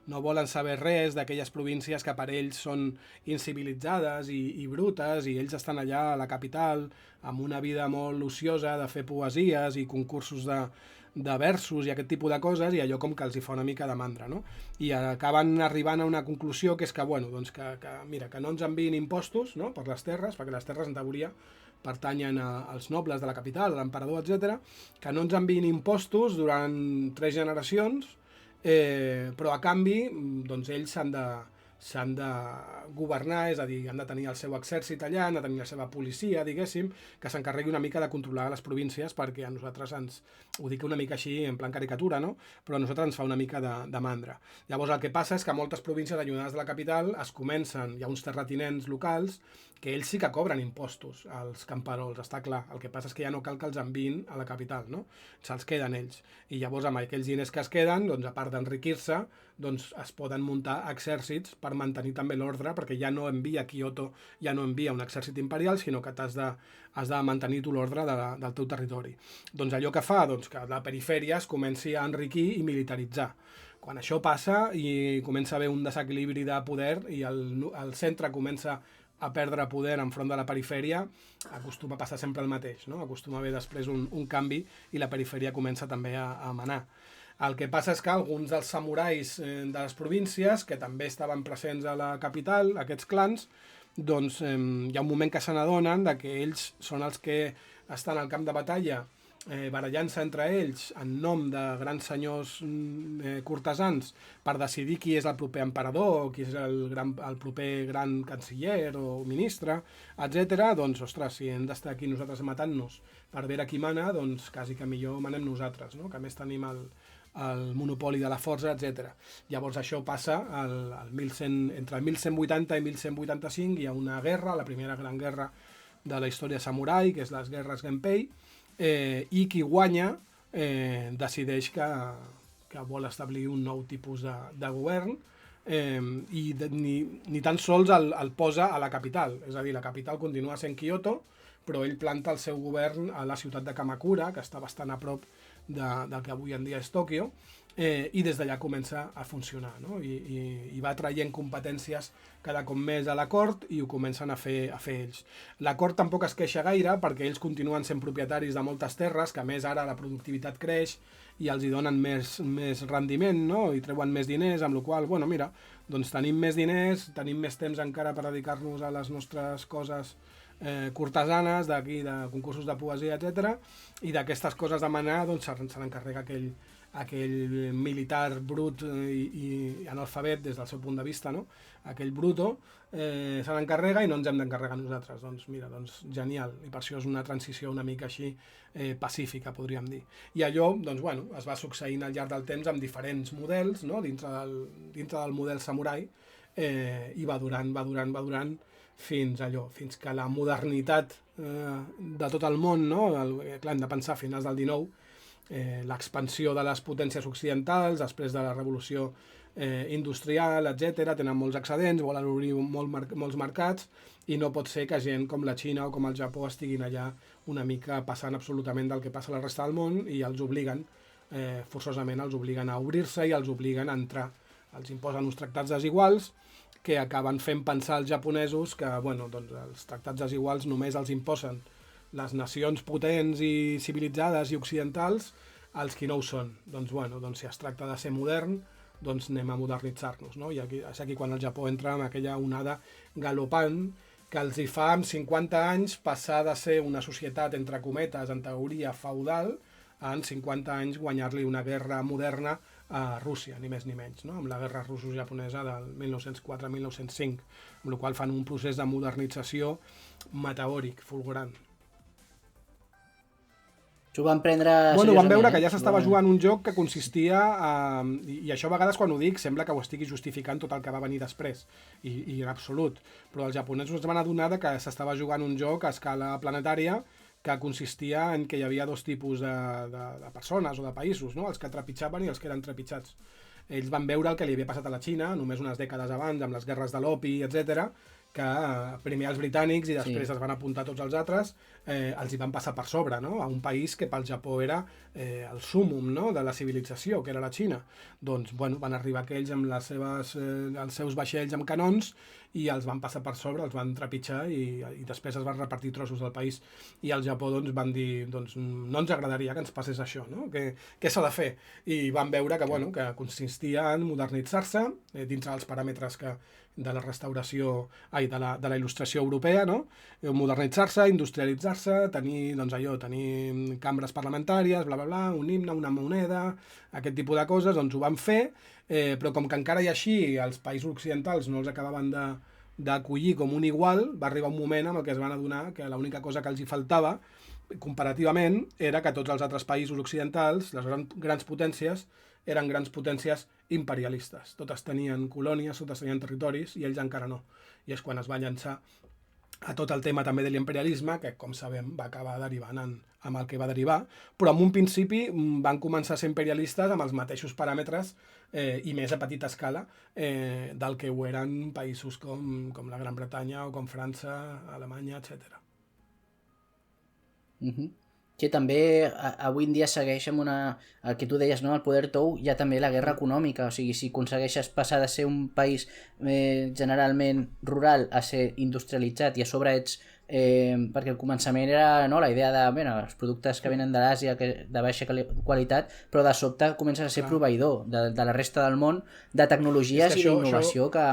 no volen saber res d'aquelles províncies que per ells són incivilitzades i brutes, i ells estan allà a la capital amb una vida molt ociosa de fer poesies i concursos de versos i aquest tipus de coses, i allò com que els hi fa una mica de mandra, no? I acaben arribant a una conclusió que és que, bueno, doncs mira, que no ens enviïn impostos, no?, per les terres, perquè les terres en teoria pertanyen als nobles de la capital, a l'emperador, etc., que no ens enviïn impostos durant 3 generacions, però a canvi doncs ells s'han de governar, és a dir, han de tenir el seu exèrcit allà, han de tenir la seva policia, diguéssim, que s'encarregui una mica de controlar les províncies, perquè a nosaltres ho dic una mica així en plan caricatura, no?, però a nosaltres ens fa una mica de mandra. Llavors el que passa és que moltes províncies allunyades de la capital hi ha uns terratinents locals que ells sí que cobren impostos als camperols, està clar. El que passa és que ja no cal que els enviïn a la capital, no? Se'ls queden ells. I llavors amb aquells diners que es queden, doncs a part d'enriquir-se, doncs es poden muntar exèrcits per mantenir també l'ordre, perquè ja no envia Kyoto, ja no envia un exèrcit imperial, sinó que has de mantenir tu l'ordre del teu territori. Doncs allò que fa, doncs, que la perifèria es comenci a enriquir i militaritzar. Quan això passa i comença a haver un desequilibri de poder i el centre comença a perdre poder enfront de la perifèria, acostuma a passar sempre el mateix, no? Acostuma a haver després un canvi i la perifèria comença també a manar. El que passa és que alguns dels samurais de les províncies, que també estaven presents a la capital, aquests clans, doncs hi ha un moment que se n'adonen que ells són els que estan al camp de batalla barallant-se entre ells en nom de grans senyors cortesans per decidir qui és el proper emperador o qui és el proper gran canciller o ministre, etc. Doncs, ostres, si hem d'estar aquí nosaltres matant-nos per veure qui mana, doncs quasi que millor manem nosaltres, no?, que a més tenim el monopoli de la força, etc. Llavors això passa entre el 1180 i 1185, hi ha una guerra, la primera gran guerra de la història samurai, que és les guerres Genpei, i qui guanya decideix que vol establir un nou tipus de govern i ni tan sols el posa a la capital, és a dir, la capital continua sent Kyoto, però ell planta el seu govern a la ciutat de Kamakura, que està bastant a prop del que avui en dia és Tòquio, i des d'allà comença a funcionar, no? I va traient competències cada cop més a la cort i ho comencen a fer ells. La cort tampoc es queixa gaire perquè ells continuen sent propietaris de moltes terres, que a més ara la productivitat creix i els hi donen més rendiment, no?, i treuen més diners, amb la qual cosa, bueno, mira, doncs tenim més diners, tenim més temps encara per dedicar-nos a les nostres coses cortesanes, d'aquí, de concursos de poesia, etc. I d'aquestes coses de manar, doncs se n'encarrega aquell militar brut i analfabet des del seu punt de vista, no?, aquell bruto, se n'encarrega i no ens hem d'encarregar nosaltres. Doncs mira, doncs genial, i per això és una transició una mica així pacífica, podríem dir. I allò, doncs bueno, es va succeint al llarg del temps amb diferents models, no?, dintre del model samurai, i va durant fins que la modernitat de tot el món, no?, clar, hem de pensar a finals del 19, l'expansió de les potències occidentals, després de la revolució industrial, etc., tenen molts excedents, volen obrir molts mercats, i no pot ser que gent com la Xina o com el Japó estiguin allà una mica passant absolutament del que passa a la resta del món, i els obliguen, forçosament els obliguen a obrir-se i els obliguen a entrar. Els imposen uns tractats desiguals que acaben fent pensar als japonesos que, bueno, doncs els tractats desiguals només els imposen les nacions potents i civilitzades i occidentals als qui no ho són. Doncs, bueno, si es tracta de ser modern, doncs anem a modernitzar-nos, no? I és aquí quan el Japó entra en aquella onada galopant que els hi fa amb 50 anys passar de ser una societat, entre cometes, en teoria feudal, en 50 anys guanyar-li una guerra moderna a Rússia, ni més ni menys, no?, amb la guerra russo-japonesa del 1904-1905, amb la qual fan un procés de modernització meteòric, fulgurant. S'ho van prendre seriosament. Van veure que ja s'estava jugant un joc que consistia i això a vegades quan ho dic sembla que ho estigui justificant tot el que va venir després, i en absolut, però els japonesos es van adonar que s'estava jugant un joc a escala planetària que consistia en que hi havia dos tipus de persones o de països, no?, els que trepitjaven i els que eren trepitjats. Ells van veure el que li havia passat a la Xina només unes dècades abans, amb les guerres de l'opi, etc., que primer els britànics i després es van apuntar tots els altres, els hi van passar per sobre, no? A un país que pel Japó era el súmmum, no? De la civilització, que era la Xina. Doncs, bueno, van arribar aquells amb els seus vaixells amb canons i els van passar per sobre, els van trepitjar i després es van repartir trossos del país. I al Japó doncs, van dir, doncs, no ens agradaria que ens passés això, no? Què s'ha de fer? I van veure que, bueno, que consistia en modernitzar-se dins dels paràmetres de la restauració, de la il·lustració europea, no? Modernitzar-se, industrialitzar-se, tenir cambres parlamentàries, bla, bla, bla, un himne, una moneda, aquest tipus de coses, doncs ho van fer, però com que encara i així els països occidentals no els acabaven d'acollir com un igual, va arribar un moment en què es van adonar que l'única cosa que els hi faltava, comparativament, era que tots els altres països occidentals, les grans potències, eren grans potències imperialistes. Totes tenien colònies, totes tenien territoris, i ells encara no. I és quan es va llançar a tot el tema també de l'imperialisme, que, com sabem, va acabar derivant amb el que va derivar, però en un principi van començar a ser imperialistes amb els mateixos paràmetres i més a petita escala del que ho eren països com la Gran Bretanya o com França, Alemanya, etc. Que també avui en dia segueix amb el que tu deies, no? El poder tou, hi ha també la guerra econòmica, o sigui, si aconsegueixes passar de ser un país generalment rural a ser industrialitzat i a sobre ets perquè al començament era la idea de els productes que venen de l'Àsia de baixa qualitat, però de sobte comences a ser proveïdor de la resta del món de tecnologies i d'innovació que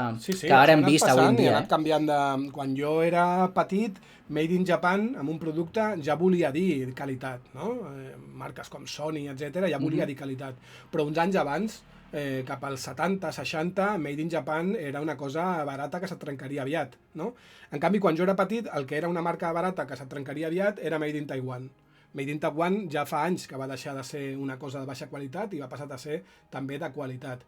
ara hem vist avui en dia. Ha anat canviant quan jo era petit, Made in Japan, amb un producte, ja volia dir qualitat, no? Marques com Sony, etc., ja volia dir qualitat. Però uns anys abans, cap als 70, 60, Made in Japan era una cosa barata que se't trencaria aviat, no? En canvi, quan jo era petit, el que era una marca barata que se't trencaria aviat era Made in Taiwan. Made in Taiwan ja fa anys que va deixar de ser una cosa de baixa qualitat i va passar a ser també de qualitat.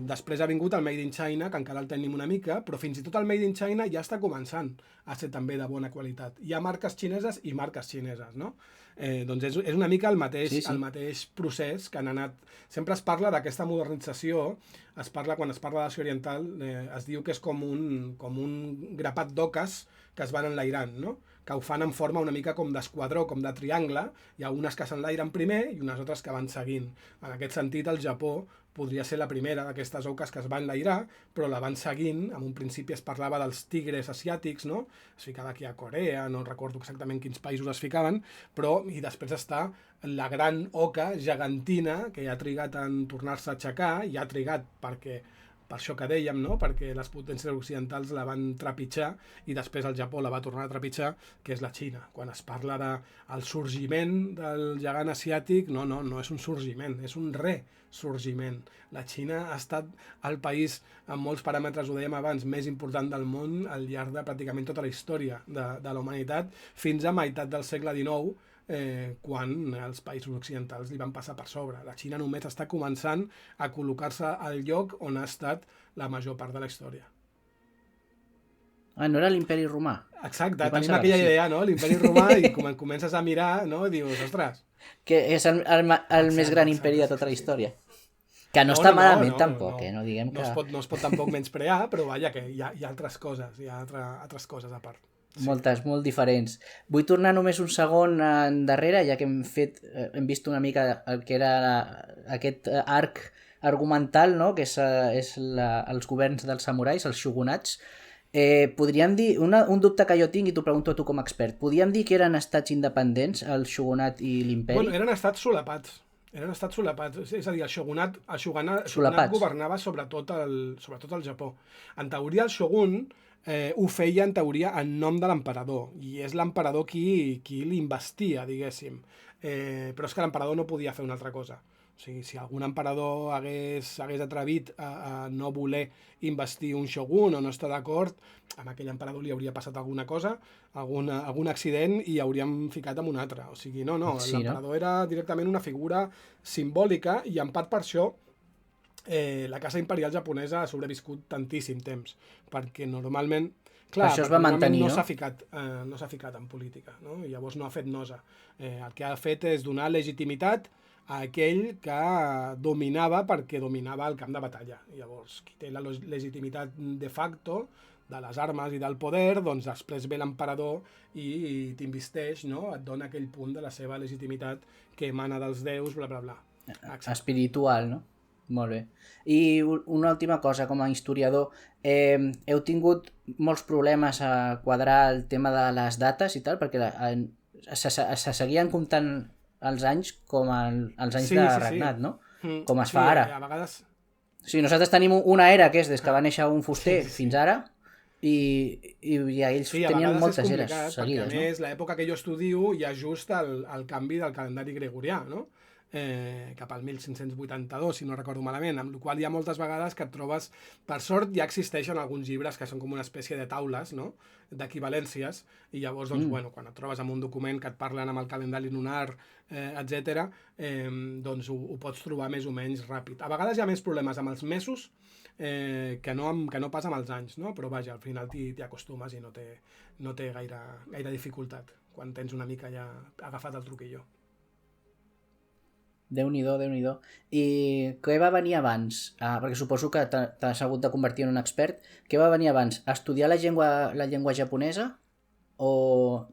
Després ha vingut el Made in China, que encara el tenim una mica, però fins i tot el Made in China ja està començant a ser també de bona qualitat. Hi ha marques xineses i marques xineses, no? Doncs és una mica el mateix procés que han anat... Sempre es parla d'aquesta modernització, quan es parla d'Àsia Oriental, es diu que és com un grapat d'oques que es van enlairant, no? Que ho fan en forma una mica com d'esquadró, com de triangle, hi ha unes que s'enlairen primer i unes altres que van seguint. En aquest sentit, el Japó podria ser la primera d'aquestes oques que es van enlairar, però la van seguint. En un principi es parlava dels tigres asiàtics, no? Es ficava aquí a Corea, no recordo exactament quins països es ficaven, i després està la gran oca gegantina, que ja ha trigat en tornar-se a aixecar, i ha trigat per això que dèiem, no? Perquè les potències occidentals la van trepitjar i després el Japó la va tornar a trepitjar, que és la Xina. Quan es parla del sorgiment del gegant asiàtic, no és un sorgiment, és un resorgiment. La Xina ha estat el país, amb molts paràmetres, ho dèiem abans, més important del món al llarg de pràcticament tota la història de la humanitat, fins a meitat del segle XIX, quan els països occidentals li van passar per sobre. La Xina només està començant a col·locar-se al lloc on ha estat la major part de la història. No era l'imperi romà? Exacte, tenim aquella idea, no? L'imperi romà, i comences a mirar, no? I dius, ostres... Que és el més gran imperi de tota la història. Que no està malament, tampoc, no diguem que... No es pot tampoc menysprear, però vaja, que hi ha altres coses, altres coses a part. Sí. Moltes, molt diferents. Vull tornar només un segon endarrere, ja que hem vist una mica el que era aquest arc argumental, no? Que és els governs dels samurais, els shogunats. Podríem dir, un dubte que jo tinc i t'ho pregunto a tu com a expert, podríem dir que eren estats independents, el shogunat i l'imperi? Bueno, eren estats solapats. És a dir, el shogunat governava sobretot el Japó. En teoria, el shogun ho feia, en teoria, en nom de l'emperador, i és l'emperador qui l'investia, diguéssim. Però és que l'emperador no podia fer una altra cosa. O sigui, si algun emperador hagués atrevit a no voler investir un shogun o no estar d'acord, amb aquell emperador li hauria passat alguna cosa, algun accident, i hauríem ficat amb un altre. O sigui, Sí, l'emperador era directament una figura simbòlica, i en part per això la casa imperial japonesa ha sobreviscut tantíssim temps, perquè normalment... Clar, això es va mantenir, no s'ha ficat en política, no? I llavors no ha fet nosa. El que ha fet és donar legitimitat a aquell que dominava, perquè dominava el camp de batalla. Llavors, qui té la legitimitat de facto les armes i del poder, doncs després ve l'emperador i t'investeix, no? Et dona aquell punt de la seva legitimitat que emana dels déus, bla, bla, bla. Espiritual, no? Molt bé. I una última cosa, com a historiador, heu tingut molts problemes a quadrar el tema de les dates i tal, perquè se seguien comptant els anys com els anys de regnat, no? Com es fa ara. A vegades... Sí, nosaltres tenim una era que és des que va néixer un fuster fins ara i ells tenien moltes eres seguides. A més, l'època que jo estudio hi ha just el canvi del calendari gregorià, no? Cap al 1582, si no recordo malament, amb la qual hi ha moltes vegades que et trobes, per sort ja existeixen alguns llibres que són com una espècie de taules, no? D'equivalències, i llavors, doncs, bueno, quan et trobes amb un document que et parlen amb el calendari lunar, etc., doncs ho pots trobar més o menys ràpid. A vegades hi ha més problemes amb els mesos que no pas amb els anys, no? Però vaja, al final t'hi acostumes i no té gaire dificultat quan tens una mica ja agafat el truquillo. Déu-n'hi-do, Déu-n'hi-do. I què va venir abans? Perquè suposo que t'has hagut de convertir en un expert. Què va venir abans? Estudiar la llengua japonesa o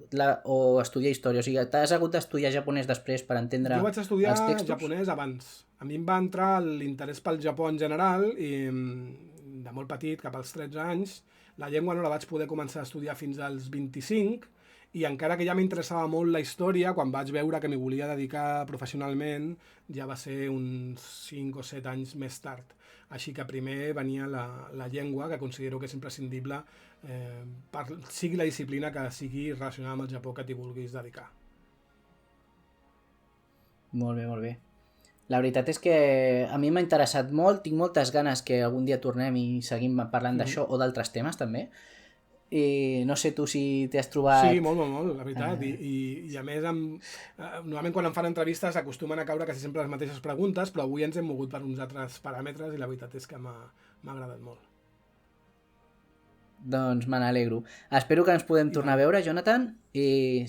estudiar història? O sigui, t'has hagut d'estudiar japonès després per entendre els textos? Jo vaig estudiar japonès abans. A mi em va entrar l'interès pel Japó en general i de molt petit, cap als 13 anys, la llengua no la vaig poder començar a estudiar fins als 25, i encara que ja m'interessava molt la història, quan vaig veure que m'hi volia dedicar professionalment, ja va ser uns 5 o 7 anys més tard. Així que primer venia la llengua, que considero que és imprescindible, sigui la disciplina que sigui relacionada amb el Japó que t'hi vulguis dedicar. Molt bé, molt bé. La veritat és que a mi m'ha interessat molt, tinc moltes ganes que algun dia tornem i seguim parlant d'això o d'altres temes també. I no sé tu si t'has trobat... Sí, molt, la veritat. I a més, normalment quan em fan entrevistes acostumen a caure quasi sempre les mateixes preguntes, però avui ens hem mogut per uns altres paràmetres i la veritat és que m'ha agradat molt. Doncs me n'alegro. Espero que ens podem tornar a veure, Jonathan, i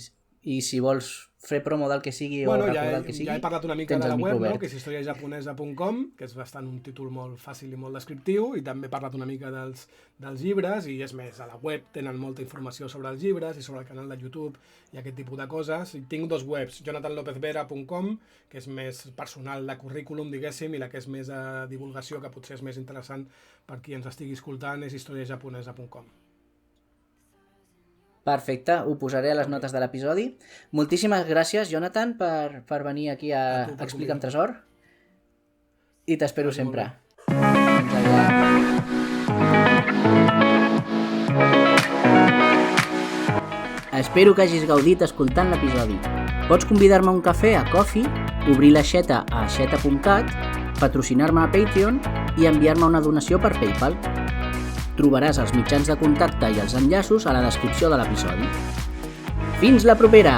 si vols fer promo del que sigui o recordar del que sigui, ja he parlat una mica de la web, no? Que és historiajaponesa.com, que és bastant un títol molt fàcil i molt descriptiu, i també he parlat una mica dels llibres, i és més, a la web tenen molta informació sobre els llibres i sobre el canal de YouTube i aquest tipus de coses. I tinc dos webs, jonathanlopezvera.com, que és més personal de currículum, diguéssim, i la que és més de divulgació, que potser és més interessant per qui ens estigui escoltant, és historiajaponesa.com. Perfecte, ho posaré a les notes de l'episodi. Moltíssimes gràcies, Jonathan, per venir aquí a Explica amb Tresor. I t'espero sempre. Espero que hagis gaudit escoltant l'episodi. Pots convidar-me a un cafè a Ko-fi, obrir l'aixeta a aixeta.cat, patrocinar-me a Patreon i enviar-me una donació per PayPal. Trobaràs els mitjans de contacte i els enllaços a la descripció de l'episodi. Fins la propera!